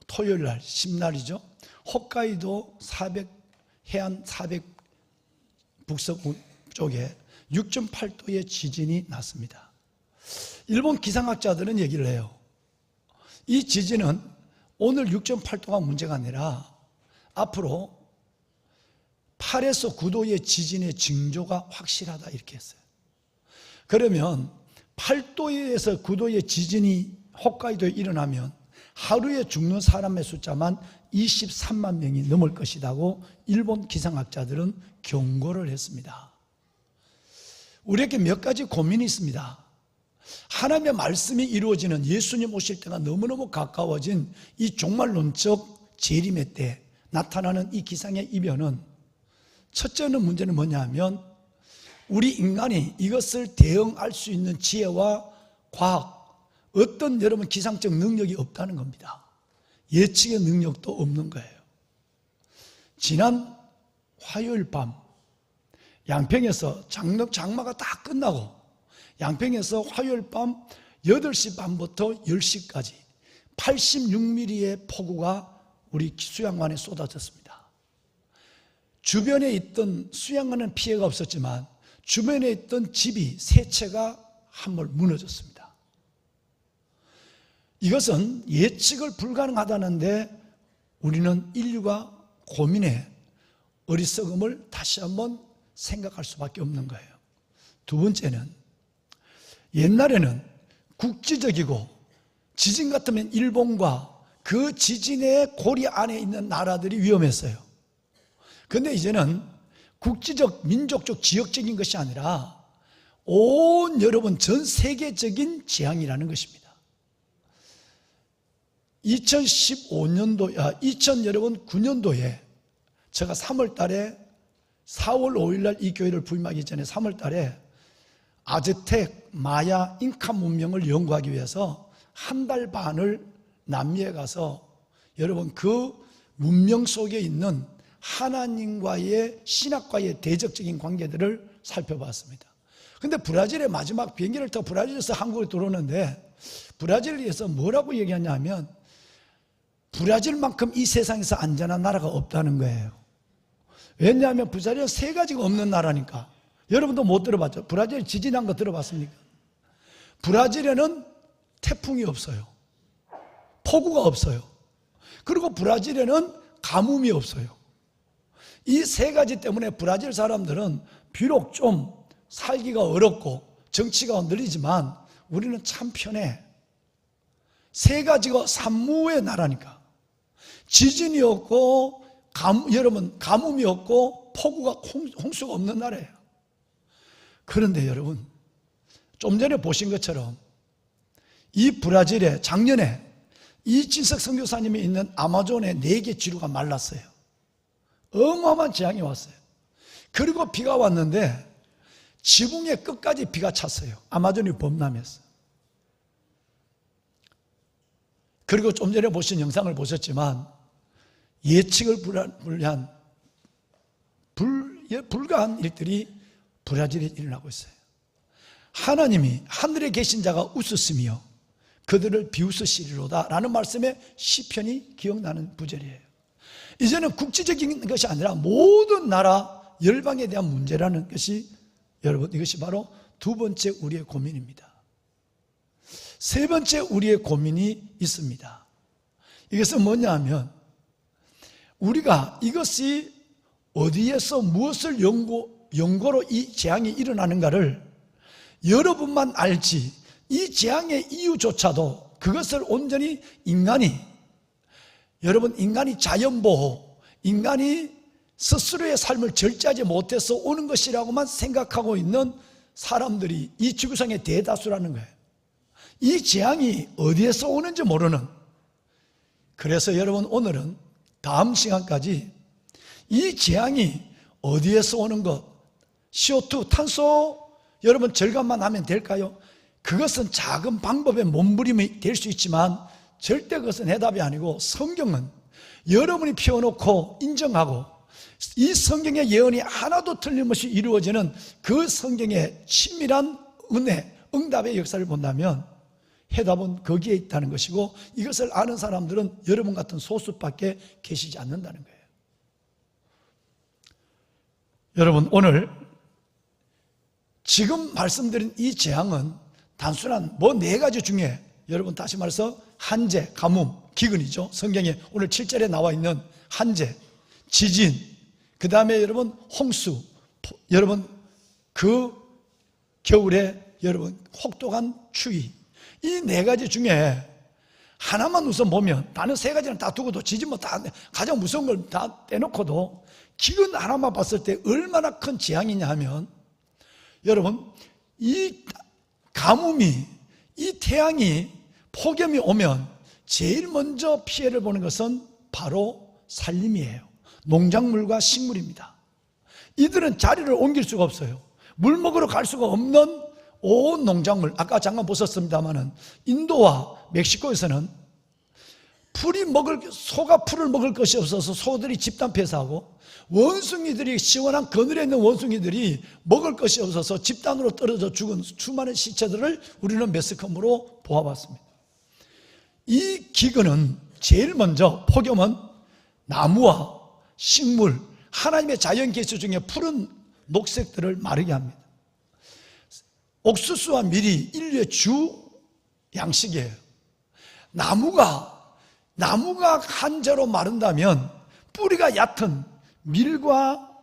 토요일 날, 심날이죠. 홋카이도 400, 해안 400 북서 쪽에 6.8도의 지진이 났습니다. 일본 기상학자들은 얘기를 해요. 이 지진은 오늘 6.8도가 문제가 아니라 앞으로 8에서 9도의 지진의 징조가 확실하다 이렇게 했어요. 그러면 8도에서 9도의 지진이 홋카이도에 일어나면 하루에 죽는 사람의 숫자만 23만 명이 넘을 것이라고 일본 기상학자들은 경고를 했습니다. 우리에게 몇 가지 고민이 있습니다. 하나님의 말씀이 이루어지는 예수님 오실 때가 너무너무 가까워진 이 종말론적 재림의 때 나타나는 이 기상의 이변은 첫째는 문제는 뭐냐 하면 우리 인간이 이것을 대응할 수 있는 지혜와 과학, 어떤 여러분 기상적 능력이 없다는 겁니다. 예측의 능력도 없는 거예요. 지난 화요일 밤 양평에서 장마가 다 끝나고 양평에서 화요일 밤 8시 반부터 10시까지 86mm의 폭우가 우리 수양관에 쏟아졌습니다. 주변에 있던 수양관은 피해가 없었지만 주변에 있던 집이 세 채가 한몰 무너졌습니다. 이것은 예측을 불가능하다는데 우리는 인류가 고민의 어리석음을 다시 한번 생각할 수밖에 없는 거예요. 두 번째는 옛날에는 국지적이고 지진 같으면 일본과 그 지진의 고리 안에 있는 나라들이 위험했어요. 그런데 이제는 국지적, 민족적, 지역적인 것이 아니라 여러분 전 세계적인 재앙이라는 것입니다. 2009년도에 제가 3월 달에 4월 5일 날 이 교회를 부임하기 전에 3월 달에 아즈텍, 마야, 잉카 문명을 연구하기 위해서 한 달 반을 남미에 가서 여러분 그 문명 속에 있는 하나님과의 신학과의 대적적인 관계들을 살펴봤습니다. 근데 브라질의 마지막 비행기를 타고 브라질에서 한국에 들어오는데 브라질에서 뭐라고 얘기하냐면 브라질만큼 이 세상에서 안전한 나라가 없다는 거예요. 왜냐하면 브라질은 세 가지가 없는 나라니까. 여러분도 못 들어봤죠? 브라질 지진한 거 들어봤습니까? 브라질에는 태풍이 없어요. 폭우가 없어요. 그리고 브라질에는 가뭄이 없어요. 이 세 가지 때문에 브라질 사람들은 비록 좀 살기가 어렵고 정치가 흔들리지만 우리는 참 편해. 세 가지가 산무의 나라니까. 지진이 없고 여러분 가뭄이 없고 폭우가 홍수가 없는 나라예요. 그런데 여러분 좀 전에 보신 것처럼 이 브라질에 작년에 이진석 선교사님이 있는 아마존의 4개 지루가 말랐어요. 어마어마한 재앙이 왔어요. 그리고 비가 왔는데 지붕의 끝까지 비가 찼어요. 아마존이 범람했어요. 그리고 좀 전에 보신 영상을 보셨지만 예측을 불가한 일들이 브라질에 일어나고 있어요. 하나님이 하늘에 계신 자가 웃으시며 그들을 비웃으시리로다 라는 말씀에 시편이 기억나는 구절이에요. 이제는 국지적인 것이 아니라 모든 나라 열방에 대한 문제라는 것이 여러분 이것이 바로 두 번째 우리의 고민입니다. 세 번째 우리의 고민이 있습니다. 이것은 뭐냐 하면 우리가 이것이 어디에서 무엇을 연고로 이 재앙이 일어나는가를 여러분만 알지 이 재앙의 이유조차도 그것을 온전히 인간이 자연보호, 인간이 스스로의 삶을 절제하지 못해서 오는 것이라고만 생각하고 있는 사람들이 이 지구상의 대다수라는 거예요. 이 재앙이 어디에서 오는지 모르는. 그래서 여러분 오늘은 다음 시간까지 이 재앙이 어디에서 오는 것, CO2, 탄소 여러분 절감만 하면 될까요? 그것은 작은 방법의 몸부림이 될 수 있지만 절대 그것은 해답이 아니고 성경은 여러분이 피워놓고 인정하고 이 성경의 예언이 하나도 틀림없이 이루어지는 그 성경의 친밀한 은혜, 응답의 역사를 본다면 해답은 거기에 있다는 것이고 이것을 아는 사람들은 여러분 같은 소수밖에 계시지 않는다는 거예요. 여러분 오늘 지금 말씀드린 이 재앙은 단순한 4가지 중에 여러분 다시 말해서 한재, 가뭄, 기근이죠. 성경에 오늘 7절에 나와 있는 한재, 지진, 그 다음에 여러분 홍수, 여러분 그 겨울에 여러분 혹독한 추위, 이 4가지 중에 하나만 우선 보면 다른 3가지는 다 두고도 지진 뭐 다 가장 무서운 걸 다 떼놓고도 기근 하나만 봤을 때 얼마나 큰 재앙이냐 하면 여러분 이 가뭄이 이 태양이 폭염이 오면 제일 먼저 피해를 보는 것은 바로 산림이에요. 농작물과 식물입니다. 이들은 자리를 옮길 수가 없어요. 물 먹으러 갈 수가 없는 온 농작물, 아까 잠깐 보셨습니다마는 인도와 멕시코에서는 소가 풀을 먹을 것이 없어서 소들이 집단 폐사하고, 원숭이들이, 시원한 그늘에 있는 원숭이들이 먹을 것이 없어서 집단으로 떨어져 죽은 수많은 시체들을 우리는 매스컴으로 보아봤습니다. 이 기근은 제일 먼저, 폭염은 나무와 식물, 하나님의 자연 계수 중에 푸른 녹색들을 마르게 합니다. 옥수수와 밀이 인류의 주 양식이에요. 나무가 한재로 마른다면 뿌리가 얕은 밀과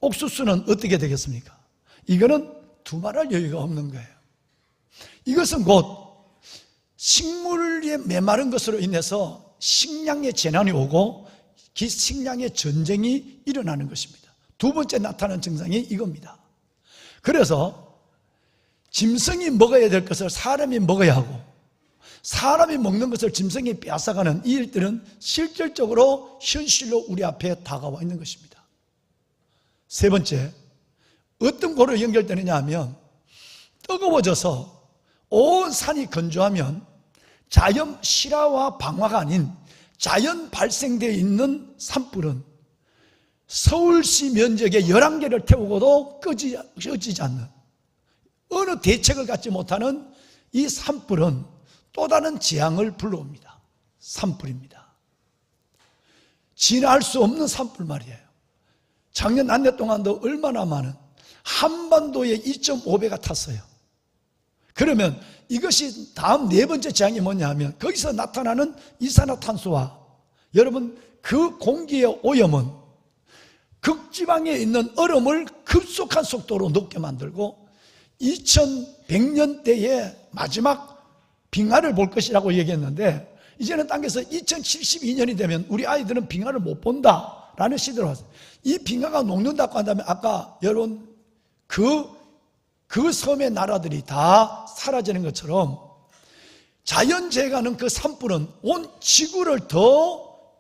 옥수수는 어떻게 되겠습니까? 이거는 두말할 여유가 없는 거예요. 이것은 곧 식물이 메마른 것으로 인해서 식량의 재난이 오고 식량의 전쟁이 일어나는 것입니다. 두 번째 나타나는 증상이 이겁니다. 그래서 짐승이 먹어야 될 것을 사람이 먹어야 하고, 사람이 먹는 것을 짐승이 빼앗아가는 이 일들은 실질적으로 현실로 우리 앞에 다가와 있는 것입니다. 세 번째, 어떤 거로 연결되느냐 하면, 뜨거워져서 온 산이 건조하면 자연 실화와 방화가 아닌 자연 발생되어 있는 산불은 서울시 면적의 11개를 태우고도 꺼지지 않는, 어느 대책을 갖지 못하는 이 산불은 또 다른 재앙을 불러옵니다. 산불입니다. 진화할 수 없는 산불 말이에요. 작년 한 해 동안도 얼마나 많은, 한반도에 2.5배가 탔어요. 그러면 이것이 다음 네 번째 재앙이 뭐냐 하면, 거기서 나타나는 이산화탄소와 여러분 그 공기의 오염은 극지방에 있는 얼음을 급속한 속도로 녹게 만들고 2100년대에 마지막 빙하를 볼 것이라고 얘기했는데, 이제는 당겨서 2072년이 되면 우리 아이들은 빙하를 못 본다라는 시대로 왔어요. 이 빙하가 녹는다고 한다면 아까 여러분 그 섬의 나라들이 다 사라지는 것처럼, 자연재해가는 그 산불은 온 지구를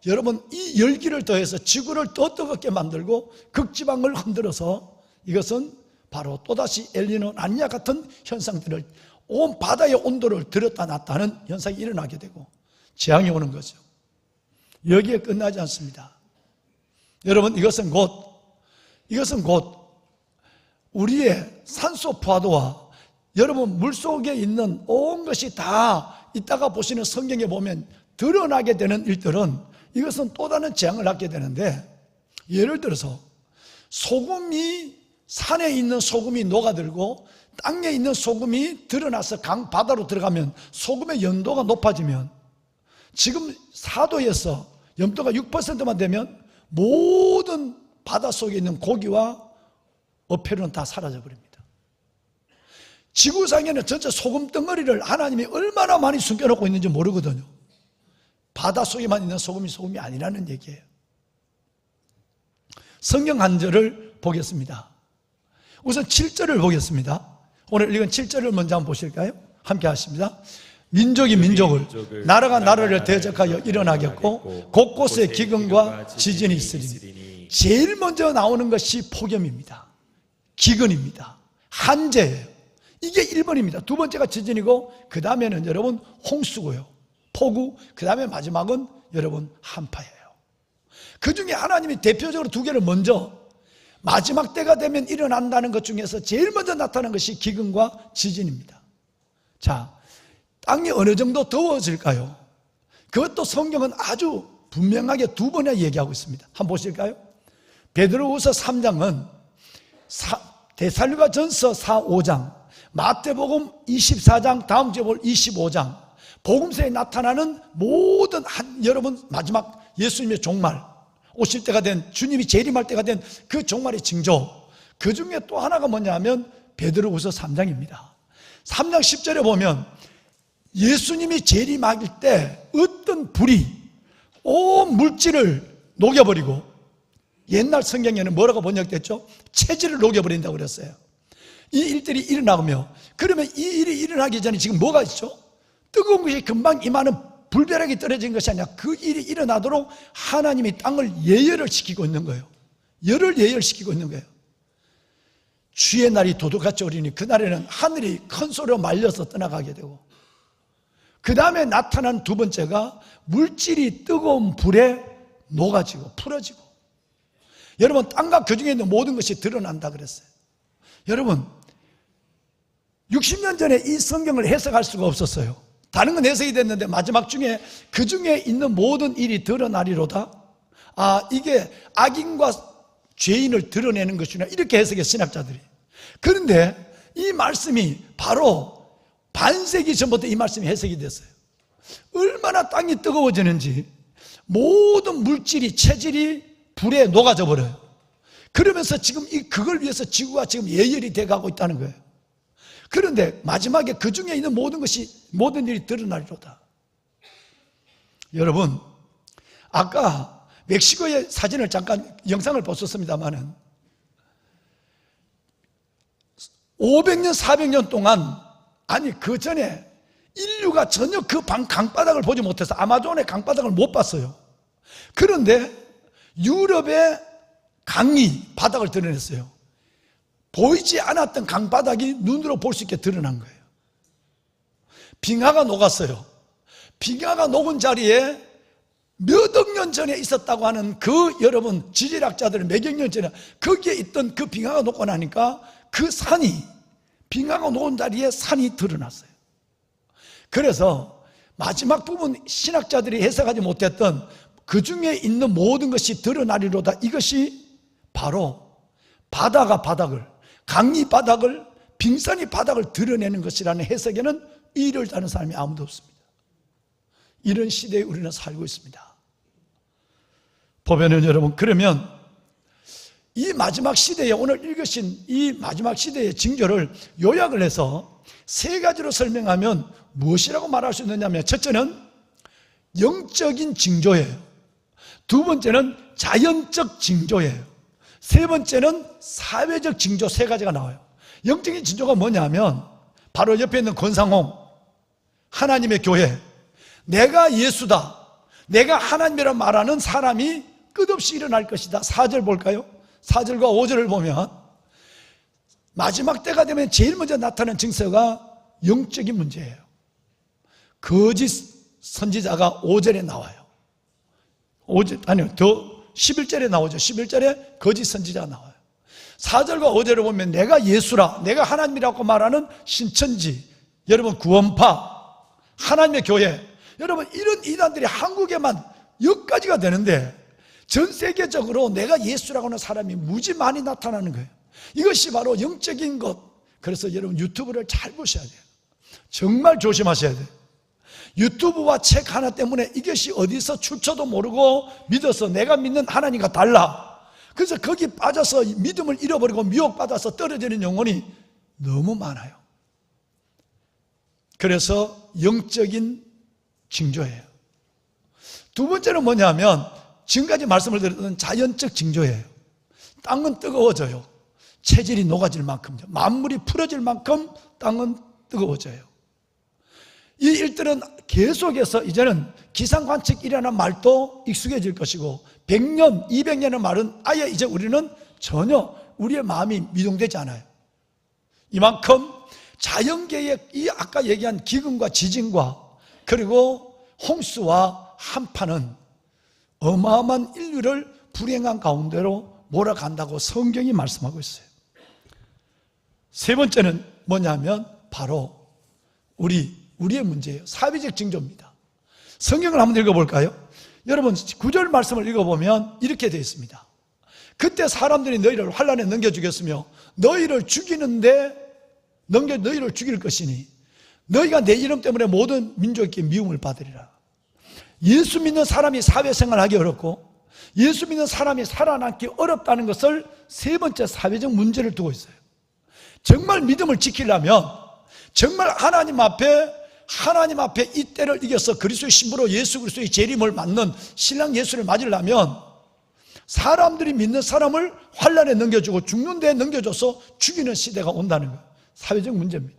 여러분 이 열기를 더해서 지구를 더 뜨겁게 만들고 극지방을 흔들어서, 이것은 바로 또다시 엘니노, 라니냐 같은 현상들을, 온 바다의 온도를 들었다 놨다 하는 현상이 일어나게 되고 재앙이 오는 거죠. 여기에 끝나지 않습니다. 여러분, 이것은 곧 우리의 산소 포화도와 여러분 물속에 있는 온 것이 다 이따가 보시는 성경에 보면 드러나게 되는 일들은, 이것은 또 다른 재앙을 낳게 되는데, 예를 들어서 산에 있는 소금이 녹아들고 땅에 있는 소금이 드러나서 바다로 들어가면 소금의 연도가 높아지면, 지금 4도에서 염도가 6%만 되면 모든 바닷속에 있는 고기와 어패류는 다 사라져 버립니다. 지구상에는 전체 소금 덩어리를 하나님이 얼마나 많이 숨겨놓고 있는지 모르거든요. 바닷속에만 있는 소금이 아니라는 얘기예요. 성경 한 절을 보겠습니다. 우선 7절을 보겠습니다. 오늘 읽은 7절을 먼저 한번 보실까요? 함께 하십니다. 민족이 민족을, 나라가 나라를 대적하여 일어나겠고 곳곳에 기근과 지진이 있으리니. 제일 먼저 나오는 것이 폭염입니다. 기근입니다. 한재예요. 이게 1번입니다. 두 번째가 지진이고, 그 다음에는 여러분 홍수고요, 폭우, 그 다음에 마지막은 여러분 한파예요. 그 중에 하나님이 대표적으로 두 개를 먼저 마지막 때가 되면 일어난다는 것 중에서 제일 먼저 나타나는 것이 기근과 지진입니다. 자, 땅이 어느 정도 더워질까요? 그것도 성경은 아주 분명하게 두 번이나 얘기하고 있습니다. 한번 보실까요? 베드로후서 3장은 데살로니가전서 4, 5장, 마태복음 24장, 다음 주에 볼 25장, 복음서에 나타나는 모든 여러분 마지막 예수님의 종말, 오실 때가 된, 주님이 재림할 때가 된 그 종말의 징조, 그 중에 또 하나가 뭐냐 하면 베드로후서 3장입니다. 3장 10절에 보면 예수님이 재림하길 때 어떤 불이 온 물질을 녹여버리고, 옛날 성경에는 뭐라고 번역됐죠? 체질을 녹여버린다고 그랬어요. 이 일들이 일어나며, 그러면 이 일이 일어나기 전에 지금 뭐가 있죠? 뜨거운 것이 금방 임하는 불벼락이 떨어진 것이 아니라 그 일이 일어나도록 하나님이 땅을 예열을 시키고 있는 거예요. 열을 예열시키고 있는 거예요. 주의 날이 도둑같이 오리니 그날에는 하늘이 큰 소리로 말려서 떠나가게 되고, 그 다음에 나타난 두 번째가 물질이 뜨거운 불에 녹아지고 풀어지고, 여러분 땅과 그 중에 있는 모든 것이 드러난다 그랬어요. 여러분 60년 전에 이 성경을 해석할 수가 없었어요. 다른 건 해석이 됐는데 마지막 중에 그 중에 있는 모든 일이 드러나리로다. 이게 악인과 죄인을 드러내는 것이구나, 이렇게 해석해 신학자들이. 그런데 이 말씀이 바로 반세기 전부터 이 말씀이 해석이 됐어요. 얼마나 땅이 뜨거워지는지 모든 물질이, 체질이 불에 녹아져 버려요. 그러면서 지금 그걸 위해서 지구가 지금 예열이 돼가고 있다는 거예요. 그런데 마지막에 그 중에 있는 모든 일이 드러나리로다. 여러분, 아까 멕시코의 사진을 잠깐 영상을 보셨습니다만은 500년, 400년 동안, 아니 그 전에 인류가 전혀 그 강바닥을 보지 못해서 아마존의 강바닥을 못 봤어요. 그런데 유럽의 강이 바닥을 드러냈어요. 보이지 않았던 강바닥이 눈으로 볼 수 있게 드러난 거예요. 빙하가 녹았어요. 빙하가 녹은 자리에 몇 억 년 전에 있었다고 하는 그 여러분 지질학자들 몇억 년 전에 거기에 있던 그 빙하가 녹고 나니까 그 산이, 빙하가 녹은 자리에 산이 드러났어요. 그래서 마지막 부분 신학자들이 해석하지 못했던 그 중에 있는 모든 것이 드러나리로다, 이것이 바로 바다가 바닥을, 강이 바닥을, 빙산이 바닥을 드러내는 것이라는 해석에는 이의를 다는 사람이 아무도 없습니다. 이런 시대에 우리는 살고 있습니다. 보면은 여러분, 그러면 이 마지막 시대에 오늘 읽으신 이 마지막 시대의 징조를 요약을 해서 세 가지로 설명하면 무엇이라고 말할 수 있느냐면, 첫째는 영적인 징조예요. 두 번째는 자연적 징조예요. 세 번째는 사회적 징조, 세 가지가 나와요. 영적인 징조가 뭐냐면 바로 옆에 있는 권상홍, 하나님의 교회, 내가 예수다, 내가 하나님이라 말하는 사람이 끝없이 일어날 것이다. 4절 볼까요? 4절과 5절을 보면 마지막 때가 되면 제일 먼저 나타나는 증서가 영적인 문제예요. 거짓 선지자가 5절에 나와요. 11절에 나오죠. 11절에 거짓 선지자가 나와요. 4절과 5절을 보면 내가 예수라, 내가 하나님이라고 말하는 신천지, 여러분 구원파, 하나님의 교회, 여러분 이런 이단들이 한국에만 여기까지가 되는데 전 세계적으로 내가 예수라고 하는 사람이 무지 많이 나타나는 거예요. 이것이 바로 영적인 것. 그래서 여러분 유튜브를 잘 보셔야 돼요. 정말 조심하셔야 돼요. 유튜브와 책 하나 때문에 이것이 어디서 출처도 모르고 믿어서 내가 믿는 하나님과 달라. 그래서 거기 빠져서 믿음을 잃어버리고 미혹받아서 떨어지는 영혼이 너무 많아요. 그래서 영적인 징조예요. 두 번째는 뭐냐면 지금까지 말씀을 드렸던 자연적 징조예요. 땅은 뜨거워져요. 체질이 녹아질 만큼, 만물이 풀어질 만큼 땅은 뜨거워져요. 이 일들은 계속해서 이제는 기상관측이라는 말도 익숙해질 것이고 100년, 200년의 말은 아예 이제 우리는 전혀 우리의 마음이 미동되지 않아요. 이만큼 자연계의 이 아까 얘기한 기근과 지진과 그리고 홍수와 한파는 어마어마한 인류를 불행한 가운데로 몰아간다고 성경이 말씀하고 있어요. 세 번째는 뭐냐면 바로 우리의 문제예요. 사회적 징조입니다. 성경을 한번 읽어볼까요? 여러분 9절 말씀을 읽어보면 이렇게 되어 있습니다. 그때 사람들이 너희를 환난에 넘겨주겠으며 너희를 죽이는데 너희를 죽일 것이니 너희가 내 이름 때문에 모든 민족에게 미움을 받으리라. 예수 믿는 사람이 사회생활하기 어렵고 예수 믿는 사람이 살아남기 어렵다는 것을 세 번째 사회적 문제를 두고 있어요. 정말 믿음을 지키려면 정말 하나님 앞에 이 때를 이겨서 그리스도의 신부로 예수 그리스도의 재림을 맞는 신랑 예수를 맞으려면 사람들이 믿는 사람을 환난에 넘겨주고 죽는 데에 넘겨줘서 죽이는 시대가 온다는 거예요. 사회적 문제입니다.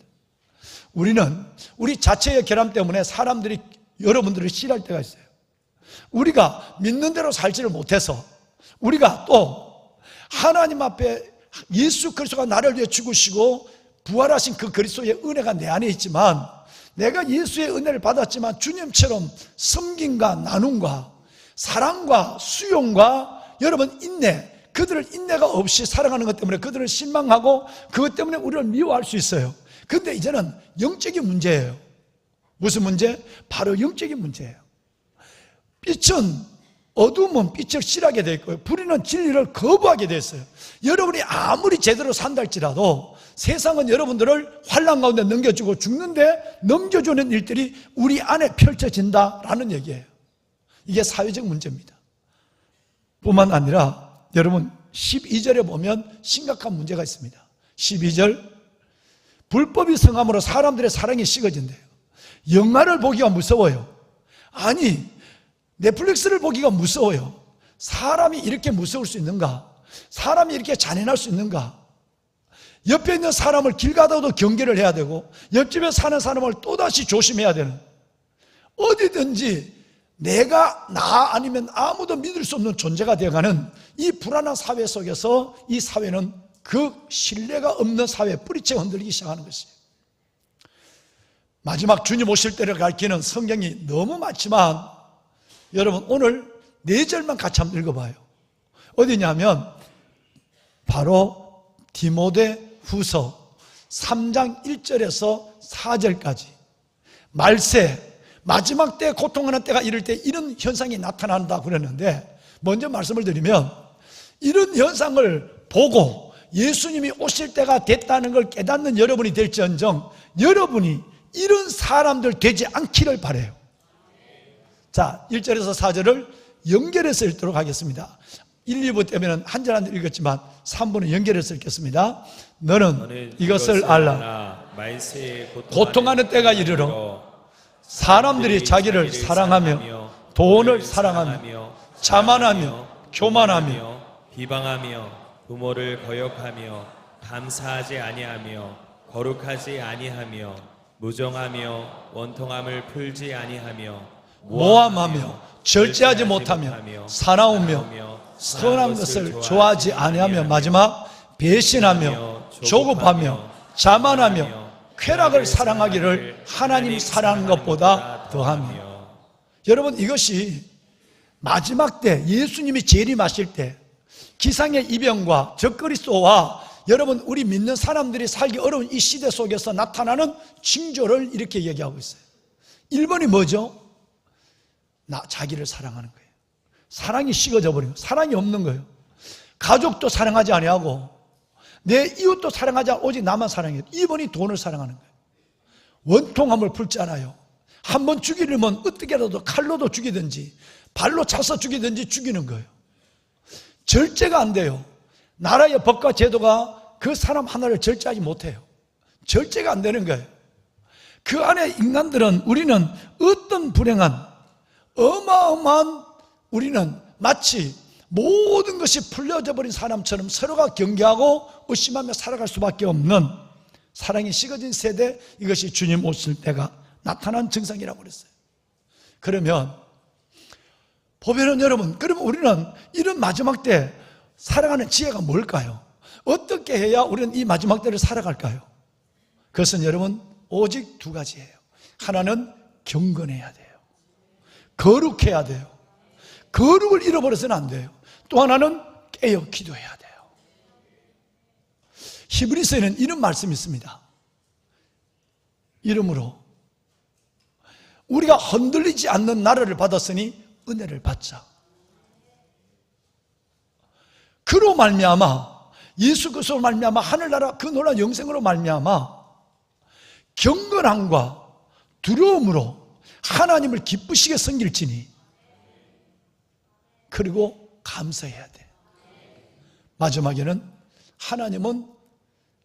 우리는 우리 자체의 결함 때문에 사람들이 여러분들을 싫어할 때가 있어요. 우리가 믿는 대로 살지를 못해서 우리가 또 하나님 앞에 예수 그리스도가 나를 위해 죽으시고 부활하신 그 그리스도의 은혜가 내 안에 있지만, 내가 예수의 은혜를 받았지만 주님처럼 섬김과 나눔과 사랑과 수용과 여러분 인내, 그들을 인내가 없이 살아가는 것 때문에 그들을 실망하고 그것 때문에 우리를 미워할 수 있어요. 근데 이제는 영적인 문제예요. 무슨 문제? 바로 영적인 문제예요. 빛은, 어둠은 빛을 싫어하게 돼 있고요, 불의는 진리를 거부하게 돼 있어요. 여러분이 아무리 제대로 산다 할지라도 세상은 여러분들을 환난 가운데 넘겨주고 죽는데 넘겨주는 일들이 우리 안에 펼쳐진다라는 얘기예요. 이게 사회적 문제입니다. 뿐만 아니라 여러분 12절에 보면 심각한 문제가 있습니다. 12절, 불법이 성함으로 사람들의 사랑이 식어진대요. 영화를 보기가 무서워요. 아니, 넷플릭스를 보기가 무서워요. 사람이 이렇게 무서울 수 있는가? 사람이 이렇게 잔인할 수 있는가? 옆에 있는 사람을 길 가다가도 경계를 해야 되고, 옆집에 사는 사람을 또다시 조심해야 되는, 어디든지 내가 나 아니면 아무도 믿을 수 없는 존재가 되어가는 이 불안한 사회 속에서 이 사회는 그 신뢰가 없는 사회에 뿌리채 흔들리기 시작하는 것이에요. 마지막 주님 오실 때를 가리키는 성경이 너무 많지만 여러분 오늘 4절만 같이 한번 읽어봐요. 어디냐면 바로 디모데 후서 3장 1절에서 4절까지 말세, 마지막 때 고통하는 때가 이럴 때 이런 현상이 나타난다 그랬는데, 먼저 말씀을 드리면 이런 현상을 보고 예수님이 오실 때가 됐다는 걸 깨닫는 여러분이 될지언정 여러분이 이런 사람들 되지 않기를 바라요. 자, 1절에서 4절을 연결해서 읽도록 하겠습니다. 1, 2부 때문에 한 절 한 절 읽었지만 3부는 연결해서 읽겠습니다. 너는 이것을 알라. 고통하는 때가 이르러 사람들이 자기를 사랑하며 돈을 사랑하며 자만하며 교만하며 비방하며 부모를 거역하며 감사하지 아니하며 거룩하지 아니하며 무정하며 원통함을 풀지 아니하며 모함하며 절제하지 못하며 사나우며 선한 것을 좋아하지 아니하며 마지막 배신하며 조급하며 자만하며 쾌락을 사랑하기를 하나님 사랑하는 것보다 더하며. 여러분 이것이 마지막 때 예수님이 재림하실 때 기상의 이병과 적그리스도와 여러분 우리 믿는 사람들이 살기 어려운 이 시대 속에서 나타나는 징조를 이렇게 얘기하고 있어요. 1번이 뭐죠? 자기를 사랑하는 거예요. 사랑이 식어져 버리고 사랑이 없는 거예요. 가족도 사랑하지 아니하고 내 이웃도 사랑하지 않고 오직 나만 사랑해요. 2번이 돈을 사랑하는 거예요. 원통함을 풀지 않아요. 한번 죽이려면 어떻게라도 칼로도 죽이든지 발로 차서 죽이든지 죽이는 거예요. 절제가 안 돼요. 나라의 법과 제도가 그 사람 하나를 절제하지 못해요. 절제가 안 되는 거예요. 그 안에 인간들은, 우리는 어떤 불행한 어마어마한, 우리는 마치 모든 것이 풀려져 버린 사람처럼 서로가 경계하고 의심하며 살아갈 수밖에 없는 사랑이 식어진 세대, 이것이 주님 오실 때가 나타난 증상이라고 그랬어요. 그러면 보면은 여러분, 그러면 우리는 이런 마지막 때 살아가는 지혜가 뭘까요? 어떻게 해야 우리는 이 마지막 때를 살아갈까요? 그것은 여러분 오직 2가지예요. 하나는 경건해야 돼요. 거룩해야 돼요. 거룩을 잃어버려서는 안 돼요. 또 하나는 깨어 기도해야 돼요. 히브리서에는 이런 말씀이 있습니다. 이러므로 우리가 흔들리지 않는 나라를 받았으니 은혜를 받자. 그로 말미암아, 예수 그리스도로 말미암아 하늘나라 그 놀라운 영생으로 말미암아 경건함과 두려움으로 하나님을 기쁘시게 섬길지니, 그리고 감사해야 돼. 마지막에는 하나님은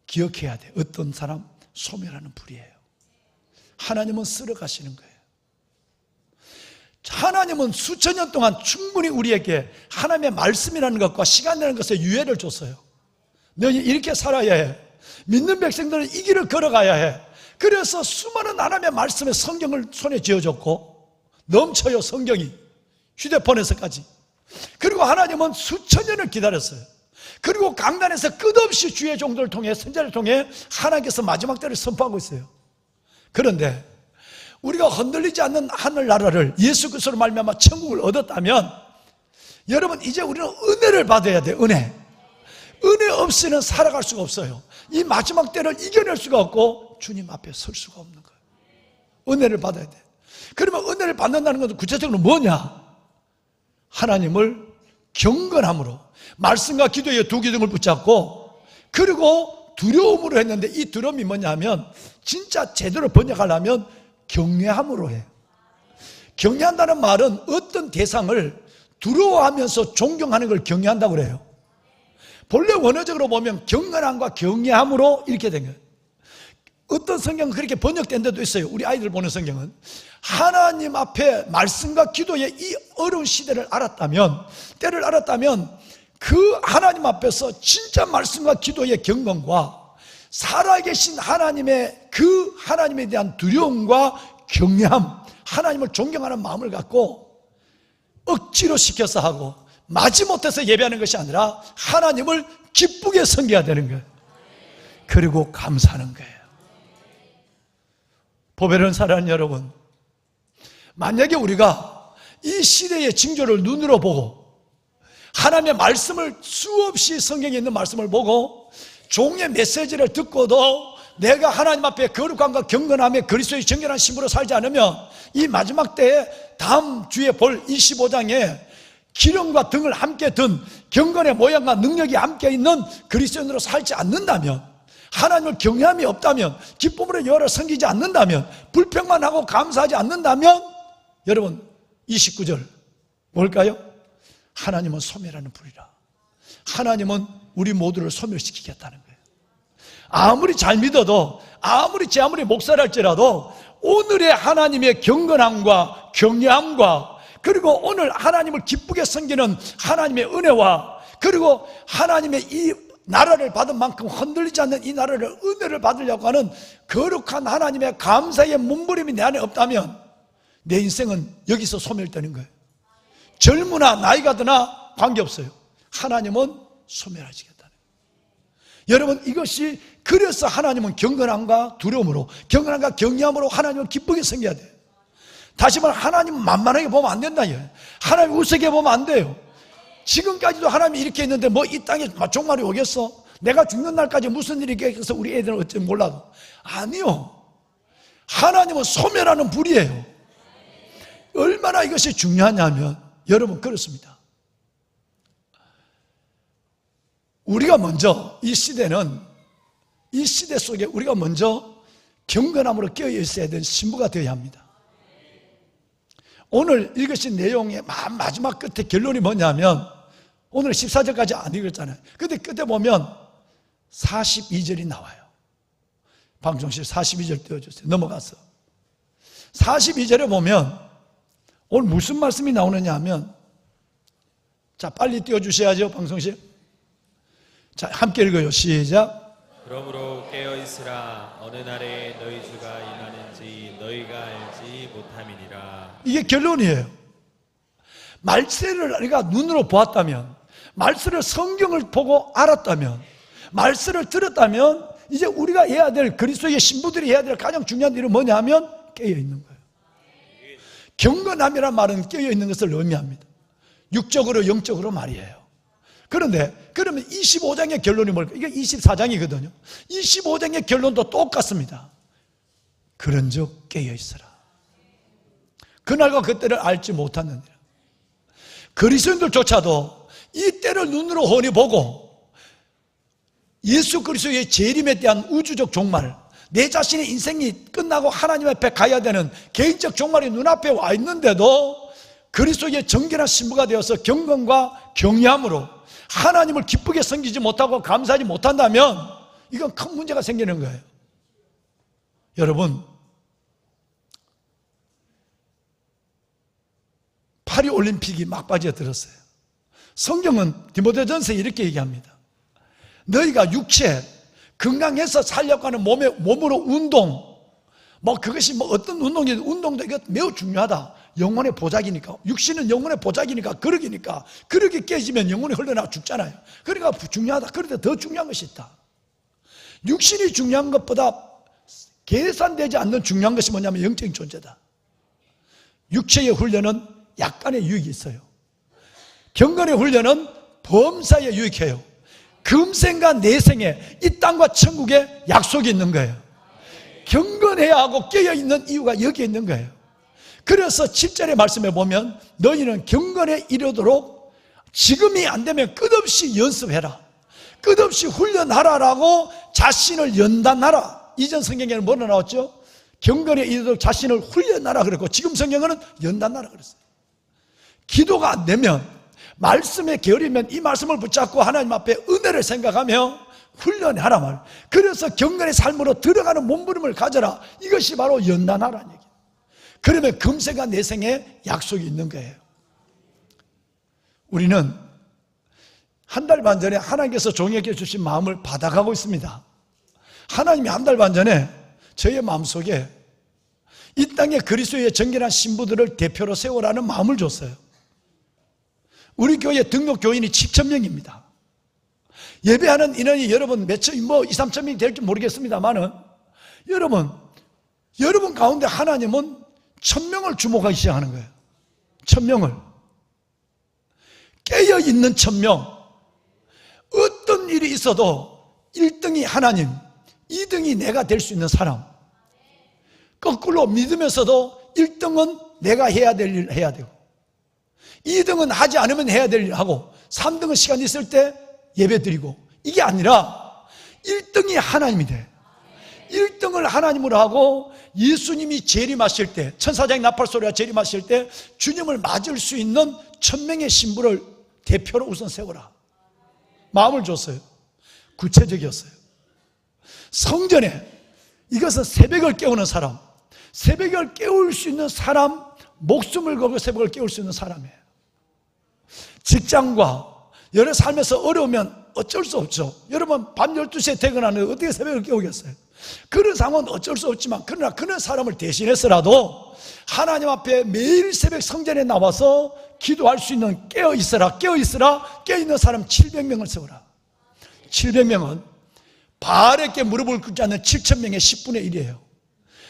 기억해야 돼. 어떤 사람 소멸하는 불이에요. 하나님은 쓸어가시는 거예요. 하나님은 수천 년 동안 충분히 우리에게 하나님의 말씀이라는 것과 시간이라는 것에 유예를 줬어요. 너희 이렇게 살아야 해. 믿는 백성들은 이 길을 걸어가야 해. 그래서 수많은 하나님의 말씀의 성경을 손에 쥐어줬고 넘쳐요. 성경이 휴대폰에서까지. 그리고 하나님은 수천 년을 기다렸어요. 그리고 강단에서 끝없이 주의 종들을 통해, 선자를 통해 하나님께서 마지막 때를 선포하고 있어요. 그런데 우리가 흔들리지 않는 하늘나라를 예수 그리스도로 말미암아 천국을 얻었다면, 여러분 이제 우리는 은혜를 받아야 돼요. 은혜 없이는 살아갈 수가 없어요. 이 마지막 때를 이겨낼 수가 없고 주님 앞에 설 수가 없는 거예요. 은혜를 받아야 돼. 그러면 은혜를 받는다는 것은 구체적으로 뭐냐? 하나님을 경건함으로, 말씀과 기도의 두 기둥을 붙잡고, 그리고 두려움으로 했는데, 이 두려움이 뭐냐면 진짜 제대로 번역하려면 경외함으로 해요. 경외한다는 말은 어떤 대상을 두려워하면서 존경하는 걸 경외한다고 그래요. 본래 원어적으로 보면 경건함과 경외함으로 이렇게 된 거예요. 어떤 성경은 그렇게 번역된 데도 있어요. 우리 아이들 보는 성경은 하나님 앞에 말씀과 기도의 이 어려운 시대를 알았다면, 때를 알았다면, 그 하나님 앞에서 진짜 말씀과 기도의 경건과 살아계신 하나님의 그 하나님에 대한 두려움과 경외함, 하나님을 존경하는 마음을 갖고 억지로 시켜서 하고 마지못해서 예배하는 것이 아니라 하나님을 기쁘게 섬겨야 되는 거예요. 그리고 감사하는 거예요. 보배로운 사랑하는 여러분, 만약에 우리가 이 시대의 징조를 눈으로 보고 하나님의 말씀을 수없이 성경에 있는 말씀을 보고 종의 메시지를 듣고도 내가 하나님 앞에 거룩함과 경건함에 그리스도의 정결한 신부로 살지 않으면 이 마지막 때에 다음 주에 볼 25장에 기름과 등을 함께 든 경건의 모양과 능력이 함께 있는 그리스도인으로 살지 않는다면, 하나님을 경외함이 없다면, 기쁨으로 여호와를 섬기지 않는다면, 불평만 하고 감사하지 않는다면, 여러분 29절 뭘까요? 하나님은 소멸하는 불이라. 하나님은 우리 모두를 소멸시키겠다는 거예요. 아무리 잘 믿어도, 아무리 목사랄지라도 오늘의 하나님의 경건함과 경외함과, 그리고 오늘 하나님을 기쁘게 섬기는 하나님의 은혜와, 그리고 하나님의 이 나라를 받은 만큼 흔들리지 않는 이 나라를, 은혜를 받으려고 하는 거룩한 하나님의 감사의 몸부림이 내 안에 없다면 내 인생은 여기서 소멸되는 거예요. 젊으나 나이가 드나 관계없어요. 하나님은 소멸하시겠다는 거예요. 여러분, 이것이, 그래서 하나님은 경건함과 두려움으로, 경건함과 경외함으로 하나님을 기쁘게 섬겨야 돼요. 다시 말해, 하나님 만만하게 보면 안 된다. 하나님 우습게 보면 안 돼요. 지금까지도 하나님이 이렇게 했는데 뭐 이 땅에 종말이 오겠어? 내가 죽는 날까지 무슨 일이 있겠어? 우리 애들은 어찌 몰라도. 아니요. 하나님은 소멸하는 불이에요. 얼마나 이것이 중요하냐면, 여러분 그렇습니다. 우리가 먼저, 이 시대는, 이 시대 속에 우리가 먼저 경건함으로 깨어 있어야 되는 신부가 되어야 합니다. 오늘 읽으신 내용의 마지막 끝에 결론이 뭐냐면, 오늘 14절까지 안 읽었잖아요. 근데 끝에 보면 42절이 나와요. 방송실 42절 띄워주세요. 넘어가서 42절에 보면 오늘 무슨 말씀이 나오느냐 하면, 자, 빨리 띄워주셔야죠, 방송실. 자, 함께 읽어요. 시작. 그러므로 깨어있으라. 어느 날에 너희 주가 임하는지 너희가 알지 못함이니라. 이게 결론이에요. 말씀을 우리가 눈으로 보았다면, 말씀을 성경을 보고 알았다면, 말씀을 들었다면, 이제 우리가 해야 될, 그리스도의 신부들이 해야 될 가장 중요한 일은 뭐냐 하면 깨어있는 거예요. 경건함이란 말은 깨어있는 것을 의미합니다. 육적으로 영적으로 말이에요. 그런데 그러면 25장의 결론이 뭘까요? 이게 24장이거든요. 25장의 결론도 똑같습니다. 그런즉 깨어있으라. 그날과 그때를 알지 못하느니라. 그리스도인들조차도 이 때를 눈으로 훤히 보고 예수 그리스도의 재림에 대한 우주적 종말, 내 자신의 인생이 끝나고 하나님 앞에 가야 되는 개인적 종말이 눈앞에 와 있는데도 그리스도의 정결한 신부가 되어서 경건과 경외함으로 하나님을 기쁘게 섬기지 못하고 감사하지 못한다면 이건 큰 문제가 생기는 거예요. 여러분, 파리 올림픽이 막바지에 들었어요. 성경은 디모데전서에 이렇게 얘기합니다. 너희가 육체, 건강해서 살려고 하는 몸으로 운동, 뭐 그것이 뭐 어떤 운동이든 운동도 이거 매우 중요하다. 영혼의 보자기니까, 육신은 영혼의 보자기니까, 그러기니까, 그렇게 깨지면 영혼이 흘러나가 죽잖아요. 그러니까 중요하다. 그런데 더 중요한 것이 있다. 육신이 중요한 것보다 계산되지 않는 중요한 것이 뭐냐면 영적인 존재다. 육체의 훈련은 약간의 유익이 있어요. 경건의 훈련은 범사에 유익해요. 금생과 내생에 이 땅과 천국에 약속이 있는 거예요. 경건해야 하고 깨어있는 이유가 여기에 있는 거예요. 그래서 7절의 말씀에 보면 너희는 경건에 이르도록 지금이 안 되면 끝없이 연습해라, 끝없이 훈련하라라고 자신을 연단하라. 이전 성경에는 뭐로 나왔죠? 경건에 이르도록 자신을 훈련하라 그랬고, 지금 성경에는 연단하라 그랬어요. 기도가 안 되면, 말씀에 게으르면 이 말씀을 붙잡고 하나님 앞에 은혜를 생각하며 훈련하라 말. 그래서 경건의 삶으로 들어가는 몸부림을 가져라. 이것이 바로 연단하라는 얘기예요. 그러면 금세가 내생에 약속이 있는 거예요. 우리는 한 달 반 전에 하나님께서 종에게 주신 마음을 받아가고 있습니다. 하나님이 한 달 반 전에 저의 마음속에 이 땅에 그리스도의 정결한 신부들을 대표로 세우라는 마음을 줬어요. 우리 교회 등록 교인이 7,000명입니다. 예배하는 인원이 여러분 몇 천, 2, 3,000명이 될지 모르겠습니다만은 여러분 가운데 하나님은 1,000명을 주목하기 시작하는 거예요. 1,000명을. 깨어있는 1,000명. 어떤 일이 있어도 1등이 하나님, 2등이 내가 될 수 있는 사람. 거꾸로 믿으면서도 1등은 내가 해야 될 일 해야 되고, 2등은 하지 않으면 해야 될 일 하고, 3등은 시간 있을 때 예배 드리고, 이게 아니라 1등이 하나님이 돼. 1등을 하나님으로 하고 예수님이 재림하실 때, 천사장의 나팔소리가 재림하실 때 주님을 맞을 수 있는 1,000명의 신부를 대표로 우선 세워라. 마음을 줬어요. 구체적이었어요. 성전에, 이것은 새벽을 깨우는 사람, 새벽을 깨울 수 있는 사람, 목숨을 걸고 새벽을 깨울 수 있는 사람이에요. 직장과 여러 삶에서 어려우면 어쩔 수 없죠. 여러분 밤 12시에 퇴근하는데 어떻게 새벽을 깨우겠어요? 그런 상황은 어쩔 수 없지만, 그러나 그런 사람을 대신해서라도 하나님 앞에 매일 새벽 성전에 나와서 기도할 수 있는 깨어있으라, 깨어있는 사람 700명을 세워라. 700명은 바알에게 무릎을 꿇지 않는 7,000명의 10분의 1이에요.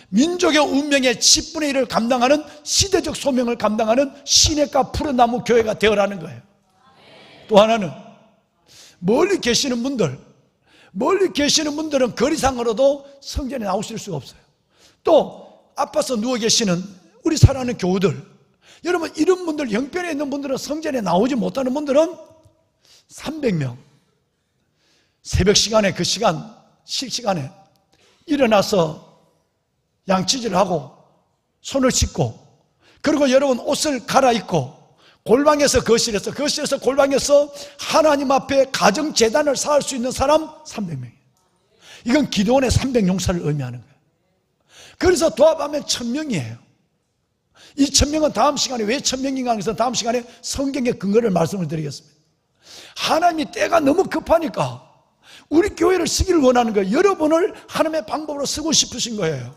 민족의 운명의 10분의 1을 감당하는, 시대적 소명을 감당하는 시냇가 푸른 나무 교회가 되어라는 거예요. 또 하나는 멀리 계시는 분들은 거리상으로도 성전에 나오실 수가 없어요. 또 아파서 누워 계시는 우리 사랑하는 교우들, 여러분 이런 분들, 형편에 있는 분들은 성전에 나오지 못하는 분들은 300명. 새벽 시간에, 그 시간, 실시간에 일어나서 양치질을 하고 손을 씻고, 그리고 여러분 옷을 갈아입고 골방에서 거실에서, 거실에서 골방에서 하나님 앞에 가정재단을 쌓을 수 있는 사람 300명이에요. 이건 기도원의 300용사를 의미하는 거예요. 그래서 도합하면 1,000명이에요. 이 1,000명은 다음 시간에 왜 1,000명인가 해서 다음 시간에 성경의 근거를 말씀을 드리겠습니다. 하나님이 때가 너무 급하니까 우리 교회를 쓰기를 원하는 거예요. 여러분을 하나님의 방법으로 쓰고 싶으신 거예요.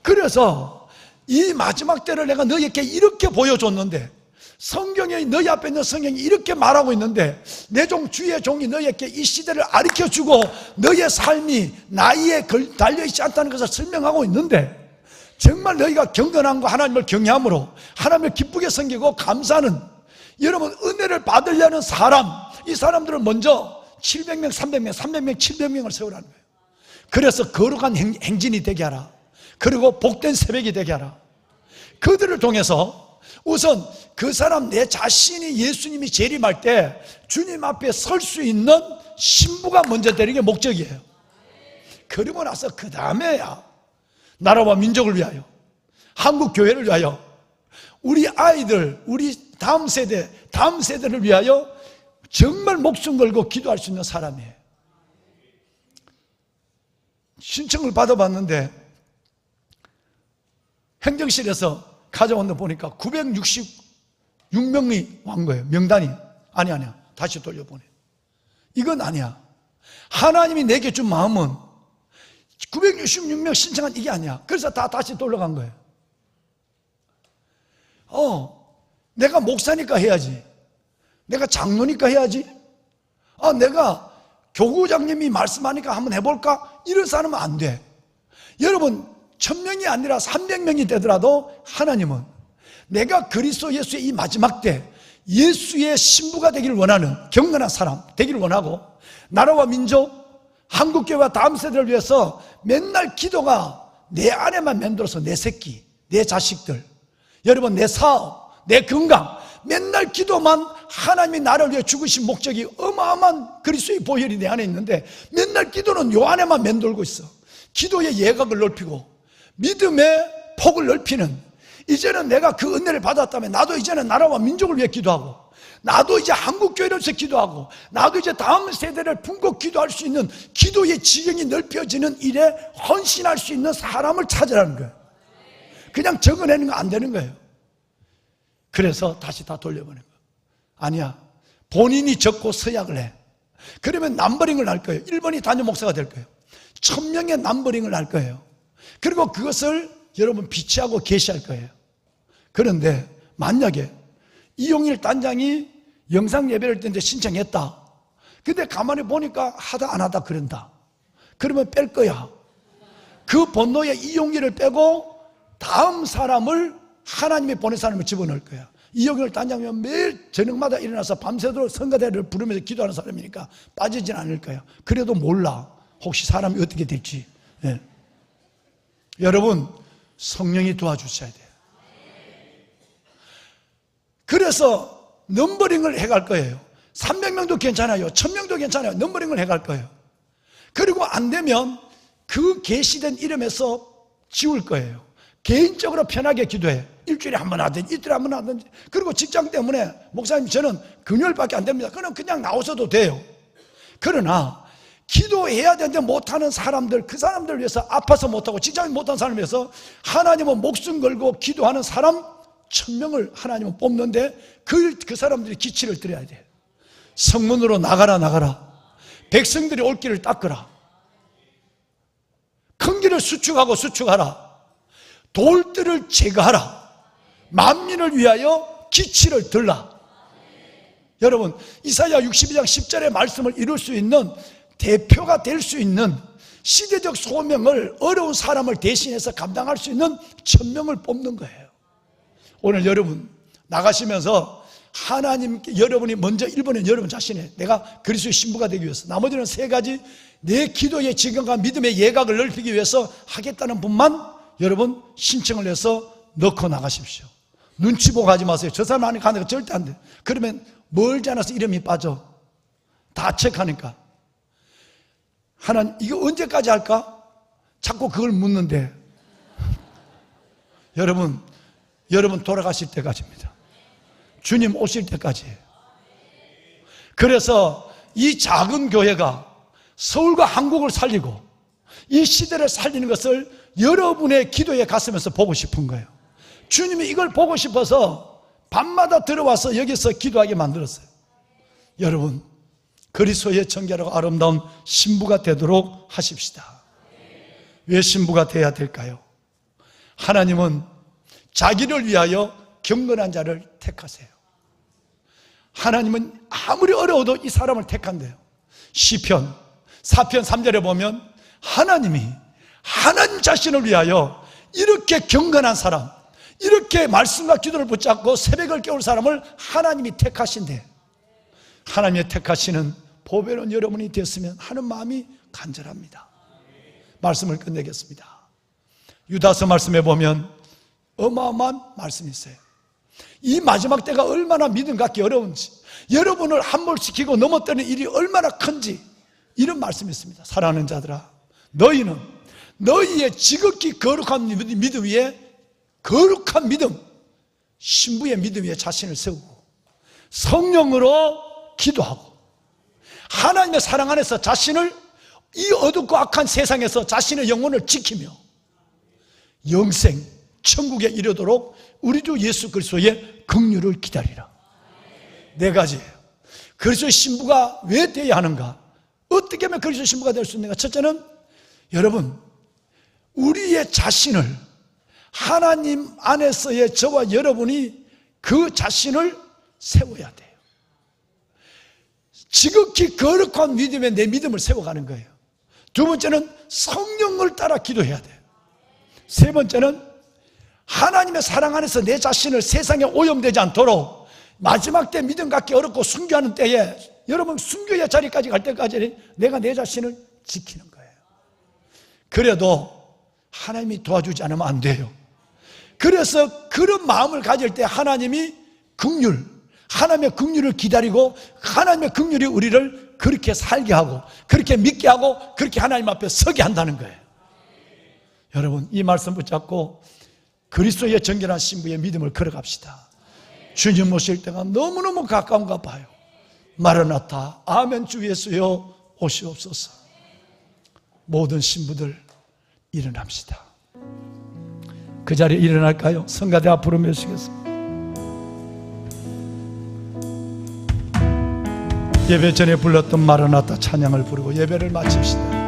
그래서 이 마지막 때를 내가 너희에게 이렇게 보여줬는데, 성경에 너희 앞에 있는 성경이 이렇게 말하고 있는데, 내 종 주의 종이 너희에게 이 시대를 가르쳐주고 너희의 삶이 나이에 달려있지 않다는 것을 설명하고 있는데, 정말 너희가 경건함과 하나님을 경외함으로 하나님을 기쁘게 섬기고 감사하는, 여러분 은혜를 받으려는 사람, 이 사람들을 먼저 700명, 300명, 700명을 세우라는 거예요. 그래서 거룩한 행진이 되게 하라. 그리고 복된 새벽이 되게 하라. 그들을 통해서 우선 그 사람, 내 자신이 예수님이 재림할 때 주님 앞에 설 수 있는 신부가 먼저 되는 게 목적이에요. 그러고 나서 그 다음에야 나라와 민족을 위하여, 한국 교회를 위하여, 우리 아이들, 우리 다음 세대를 위하여 정말 목숨 걸고 기도할 수 있는 사람이에요. 신청을 받아봤는데 행정실에서 가져온 거 보니까 966명이 온 거예요. 명단이. 아니야. 다시 돌려보내. 이건 아니야. 하나님이 내게 준 마음은 966명 신청한 이게 아니야. 그래서 다 다시 돌려간 거예요. 내가 목사니까 해야지. 내가 장로니까 해야지. 내가 교구장님이 말씀하니까 한번 해볼까? 이런 사람은 안 돼. 여러분, 1000명이 아니라 300명이 되더라도 하나님은 내가 그리스도 예수의 이 마지막 때 예수의 신부가 되기를 원하는 경건한 사람 되기를 원하고, 나라와 민족, 한국교회와 다음 세대를 위해서 맨날 기도가 내 안에만 맴돌아서 내 새끼, 내 자식들, 여러분 내 사업, 내 건강, 맨날 기도만, 하나님이 나를 위해 죽으신 목적이 어마어마한 그리스도의 보혈이 내 안에 있는데 맨날 기도는 요 안에만 맴돌고 있어. 기도의 예각을 넓히고 믿음의 폭을 넓히는, 이제는 내가 그 은혜를 받았다면 나도 이제는 나라와 민족을 위해 기도하고, 나도 이제 한국교회를 위해서 기도하고, 나도 이제 다음 세대를 품고 기도할 수 있는 기도의 지경이 넓혀지는 일에 헌신할 수 있는 사람을 찾으라는 거예요. 그냥 적어내는 거 안 되는 거예요. 그래서 다시 다 돌려보는 거예요. 아니야, 본인이 적고 서약을 해. 그러면 남버링을 할 거예요. 1번이 단임 목사가 될 거예요. 1000명의 남버링을 할 거예요. 그리고 그것을 여러분 비치하고 계시할 거예요. 그런데 만약에 이용일 단장이 영상 예배를 때인데 신청했다. 근데 가만히 보니까 하다 안 하다 그런다. 그러면 뺄 거야. 그 번호에 이용일을 빼고 다음 사람을, 하나님이 보낸 사람을 집어넣을 거야. 이용일 단장이면 매일 저녁마다 일어나서 밤새도록 성가대를 부르면서 기도하는 사람이니까 빠지진 않을 거야. 그래도 몰라, 혹시 사람이 어떻게 될지. 예. 여러분, 성령이 도와주셔야 돼요. 그래서 넘버링을 해갈 거예요. 300명도 괜찮아요. 1000명도 괜찮아요. 넘버링을 해갈 거예요. 그리고 안 되면 그 계시된 이름에서 지울 거예요. 개인적으로 편하게 기도해. 일주일에 한 번 하든지 이틀에 한 번 하든지. 그리고 직장 때문에 목사님 저는 금요일밖에 안 됩니다. 그냥 나오셔도 돼요. 그러나 기도해야 되는데 못하는 사람들, 그 사람들을 위해서, 아파서 못하고 직장이 못하는 사람을 위해서 하나님은 목숨 걸고 기도하는 사람 1000명을 하나님은 뽑는데 그 사람들이 기치를 드려야 돼요. 성문으로 나가라. 백성들이 올 길을 닦으라. 큰 길을 수축하라. 돌들을 제거하라. 만민을 위하여 기치를 들라. 여러분, 이사야 62장 10절의 말씀을 이룰 수 있는, 대표가 될 수 있는 시대적 소명을, 어려운 사람을 대신해서 감당할 수 있는 1000명을 뽑는 거예요. 오늘 여러분 나가시면서 하나님께, 여러분이 먼저 1번은 여러분 자신의, 내가 그리스도의 신부가 되기 위해서, 나머지는 3가지 내 기도의 지경과 믿음의 예각을 넓히기 위해서 하겠다는 분만 여러분 신청을 해서 넣고 나가십시오. 눈치 보고 가지 마세요. 저 사람 안에 가는 거 절대 안 돼. 그러면 멀지 않아서 이름이 빠져. 다 체크하니까. 하나님, 이거 언제까지 할까? 자꾸 그걸 묻는데 여러분 돌아가실 때까지입니다. 주님 오실 때까지예요. 그래서 이 작은 교회가 서울과 한국을 살리고 이 시대를 살리는 것을 여러분의 기도에 갔으면서 보고 싶은 거예요. 주님이 이걸 보고 싶어서 밤마다 들어와서 여기서 기도하게 만들었어요. 여러분, 그리스도의 정결하고 아름다운 신부가 되도록 하십시다. 왜 신부가 돼야 될까요? 하나님은 자기를 위하여 경건한 자를 택하세요. 하나님은 아무리 어려워도 이 사람을 택한대요. 시편 4편 3절에 보면 하나님이 하나님 자신을 위하여 이렇게 경건한 사람, 이렇게 말씀과 기도를 붙잡고 새벽을 깨울 사람을 하나님이 택하신대. 하나님의 택하시는 보배로운 여러분이 되었으면 하는 마음이 간절합니다. 말씀을 끝내겠습니다. 유다서 말씀에 보면 어마어마한 말씀이 있어요. 이 마지막 때가 얼마나 믿음 갖기 어려운지, 여러분을 함몰시키고 넘어뜨리는 일이 얼마나 큰지, 이런 말씀이 있습니다. 사랑하는 자들아, 너희는 너희의 지극히 거룩한 믿음 위에, 거룩한 믿음, 신부의 믿음 위에 자신을 세우고 성령으로 기도하고 하나님의 사랑 안에서 자신을, 이 어둡고 악한 세상에서 자신의 영혼을 지키며 영생, 천국에 이르도록 우리 주 예수 그리스도의 긍휼을 기다리라. 4가지예요. 그리스도의 신부가 왜 되어야 하는가? 어떻게 하면 그리스도의 신부가 될 수 있는가? 첫째는 여러분, 우리의 자신을 하나님 안에서의 저와 여러분이 그 자신을 세워야 돼요. 지극히 거룩한 믿음에 내 믿음을 세워가는 거예요. 두 번째는 성령을 따라 기도해야 돼요. 세 번째는 하나님의 사랑 안에서 내 자신을 세상에 오염되지 않도록 마지막 때 믿음 갖기 어렵고 순교하는 때에 여러분 순교의 자리까지 갈 때까지 내가 내 자신을 지키는 거예요. 그래도 하나님이 도와주지 않으면 안 돼요. 그래서 그런 마음을 가질 때 하나님의 긍휼을 기다리고 하나님의 긍휼이 우리를 그렇게 살게 하고 그렇게 믿게 하고 그렇게 하나님 앞에 서게 한다는 거예요. 여러분 이 말씀 붙잡고 그리스도의 정결한 신부의 믿음을 걸어갑시다. 주님 오실 때가 너무너무 가까운가 봐요. 마라나타 아멘 주 예수여 오시옵소서. 모든 신부들 일어납시다. 그 자리에 일어날까요? 성가대 앞으로 모시겠습니다. 예배 전에 불렀던 마라나타 찬양을 부르고 예배를 마칩시다.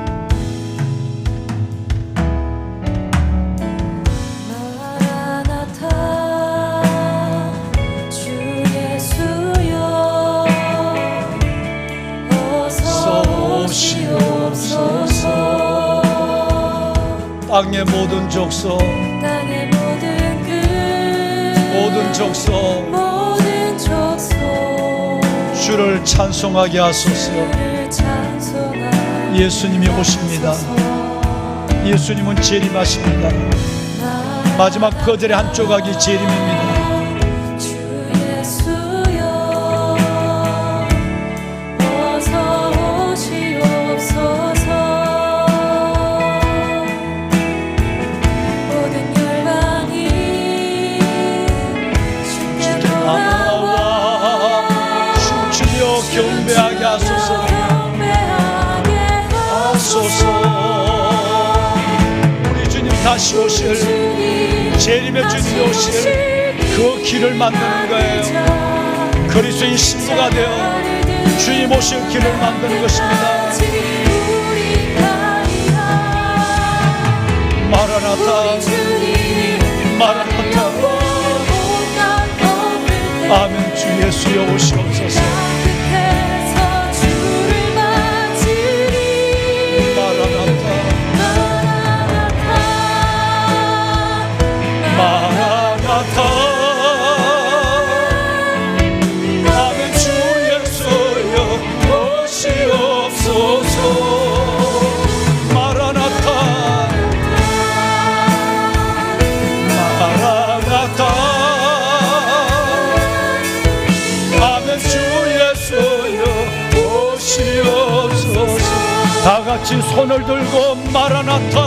땅의 모든 족속 모든 족속 주를 찬송하게 하소서. 예수님이 오십니다. 예수님은 재림하십니다. 마지막 거절의 한 조각이 재림입니다. 경배하게 하소서. 우리 주님 다시 오실 재림의 주님이 오실 그 길을 만드는 거예요. 그리스도의 신부가 되어 주님 오실 길을 만드는 것입니다. 마라나타 마라나타 아멘 주 예수여 오시옵소서. 마라나타 아멘 주 예수여 오시옵소서. 마라나타 마라나타 아멘 주 예수여 오시옵소서. 다 같이 손을 들고 마라나타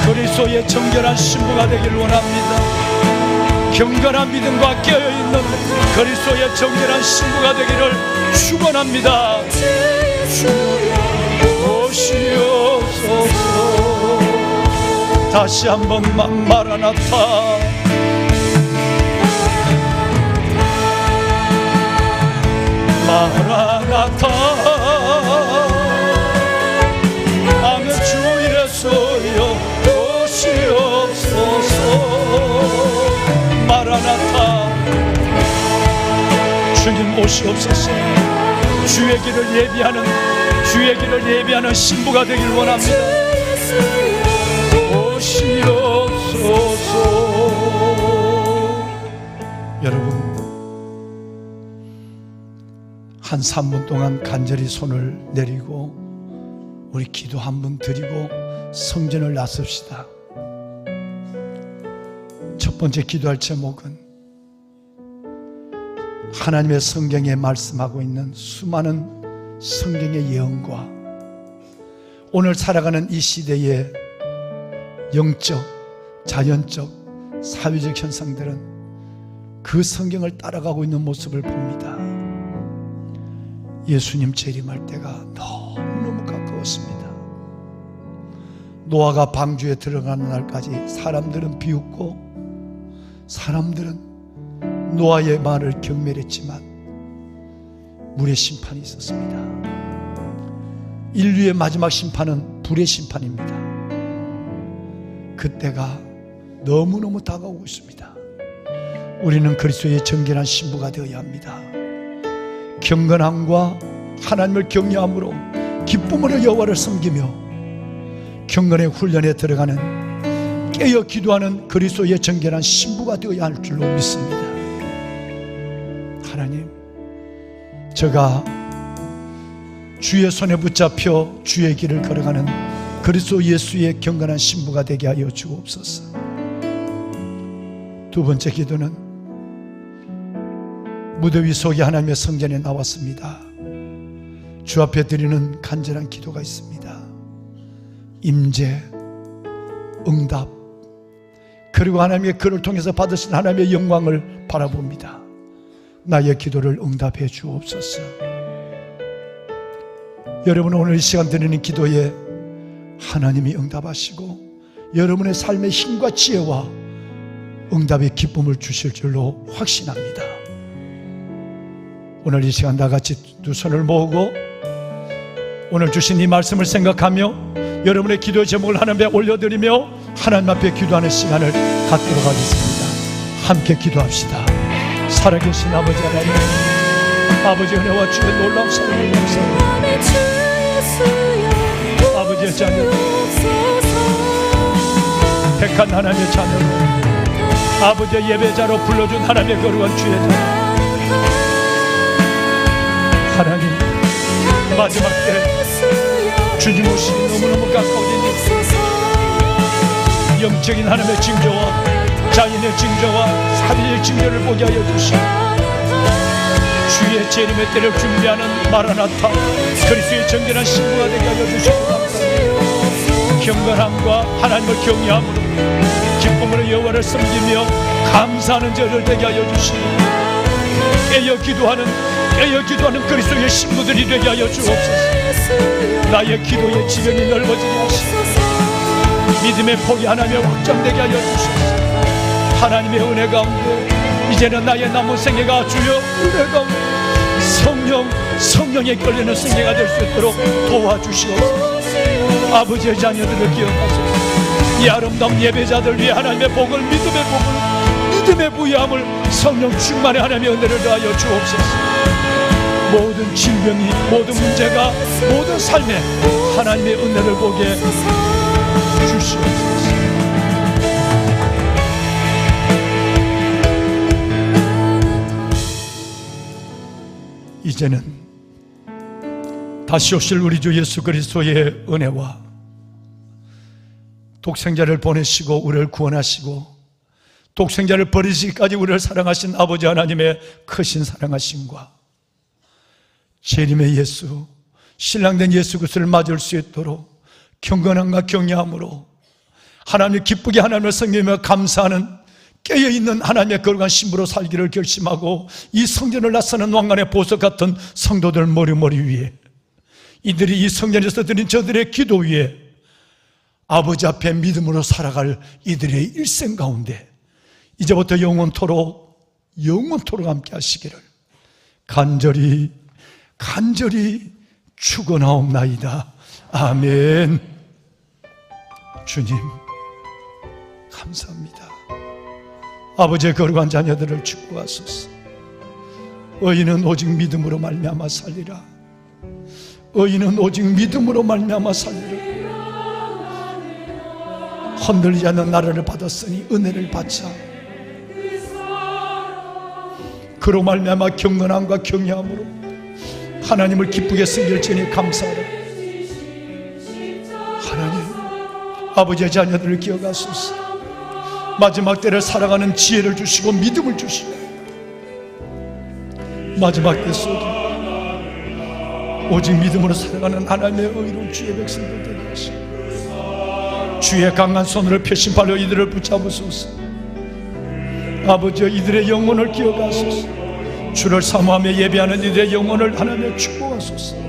그리스도의 정결한 신부가 되기를 원합니다. 경건한 믿음과 깨어있는 그리스도의 정결한 신부가 되기를 축원합니다. 오시옵소서. 다시 한번 마라나타 마라나타 아멘 주 예수여 오시옵소서. 마라나타 주님 오시옵소서. 주의 길을 예비하는 신부가 되길 원합니다. 오시옵소서. 여러분 한 3분 동안 간절히 손을 내리고 우리 기도 한 번 드리고 성전을 나섭시다. 첫 번째 기도할 제목은 하나님의 성경에 말씀하고 있는 수많은 성경의 예언과 오늘 살아가는 이 시대의 영적, 자연적, 사회적 현상들은 그 성경을 따라가고 있는 모습을 봅니다. 예수님 재림할 때가 너무너무 가까웠습니다. 노아가 방주에 들어가는 날까지 사람들은 비웃고 사람들은 노아의 말을 경멸했지만 물의 심판이 있었습니다. 인류의 마지막 심판은 불의 심판입니다. 그때가 너무너무 다가오고 있습니다. 우리는 그리스도의 정결한 신부가 되어야 합니다. 경건함과 하나님을 경외함으로 기쁨으로 여호와를 섬기며 경건의 훈련에 들어가는 깨어 기도하는 그리스도의 정결한 신부가 되어야 할 줄로 믿습니다. 하나님, 제가 주의 손에 붙잡혀 주의 길을 걸어가는 그리스도 예수의 경건한 신부가 되게 하여 주옵소서. 두 번째 기도는 무대 위 속에 하나님의 성전에 나왔습니다. 주 앞에 드리는 간절한 기도가 있습니다. 임재, 응답, 그리고 하나님의 그를 통해서 받으신 하나님의 영광을 바라봅니다. 나의 기도를 응답해 주옵소서. 여러분, 오늘 이 시간 드리는 기도에 하나님이 응답하시고 여러분의 삶의 힘과 지혜와 응답의 기쁨을 주실 줄로 확신합니다. 오늘 이 시간 다 같이 두 손을 모으고 오늘 주신 이 말씀을 생각하며 여러분의 기도의 제목을 하나님 앞에 올려드리며 하나님 앞에 기도하는 시간을 갖도록 하겠습니다. 함께 기도합시다. 살아계신 아버지 하나님, 아버지 은혜와 주의 놀라운 사랑을 감사합니다. 아버지의 자녀, 택한 하나님의 자녀로, 아버지의 예배자로 불러준 하나님의 거룩한 주의 자녀, 하나님, 마지막 때 주님 오시니 너무너무 가까워진 영적인 하나님의 징조와 자연의 징조와 사리의 징조를 보게 하여 주시고 주의 재림의 때를 준비하는 마라나타 그리스도의 정결한 신부가 되게 하여 주시고 감사합니다. 경건함과 하나님을 경외함으로 기쁨으로 여호와를 섬기며 감사하는 저를 되게 하여 주시고 깨어 기도하는 그리스도의 신부들이 되게 하여 주옵소서. 나의 기도의 지경이 넓어지게 하시고 믿음의 폭이 하나님의 확장되게 하여 주옵소서. 하나님의 은혜 가운데 이제는 나의 남은 생애가 주여 은혜 가운데 성령에 끌리는 생애가 될 수 있도록 도와주시옵소서. 아버지의 자녀들을 기억하소서. 이 아름다운 예배자들 위해 하나님의 복을, 믿음의 부유함을 성령 충만의 하나님의 은혜를 더하여 주옵소서. 모든 질병이, 모든 문제가, 모든 삶에 하나님의 은혜를 보게 주시옵소서. 이제는 다시 오실 우리 주 예수 그리스도의 은혜와 독생자를 보내시고 우리를 구원하시고 독생자를 버리시기까지 우리를 사랑하신 아버지 하나님의 크신 사랑하심과 재림의 예수, 신랑된 예수 그리스도를 맞을 수 있도록 경건함과 경외함으로 하나님을 기쁘게 하나님을 섬기며 감사하는 깨어있는 하나님의 거룩한 신부로 살기를 결심하고 이 성전을 나서는 왕관의 보석 같은 성도들 머리 위에 이들이 이 성전에서 드린 저들의 기도 위에 아버지 앞에 믿음으로 살아갈 이들의 일생 가운데 이제부터 영원토록 함께 하시기를 간절히 축원하옵나이다. 아멘. 주님 감사합니다. 아버지의 거룩한 자녀들을 축복하소서. 의인은 오직 믿음으로 말미암아 살리라. 의인은 오직 믿음으로 말미암아 살리라. 흔들리지 않는 나라를 받았으니 은혜를 받자. 그로 말미암아 경건함과 경외함으로 하나님을 기쁘게 섬길지니 감사하라. 하나님, 아버지의 자녀들을 기억하소서. 마지막 때를 살아가는 지혜를 주시고 믿음을 주시고 마지막 때 속에 오직 믿음으로 살아가는 하나님의 의로운 주의 백성들 되게 하시고 주의 강한 손으로 표심발로 이들을 붙잡으소서. 아버지여, 이들의 영혼을 기억하소서. 주를 사모하며 예배하는 이들의 영혼을 하나님의 축복하소서.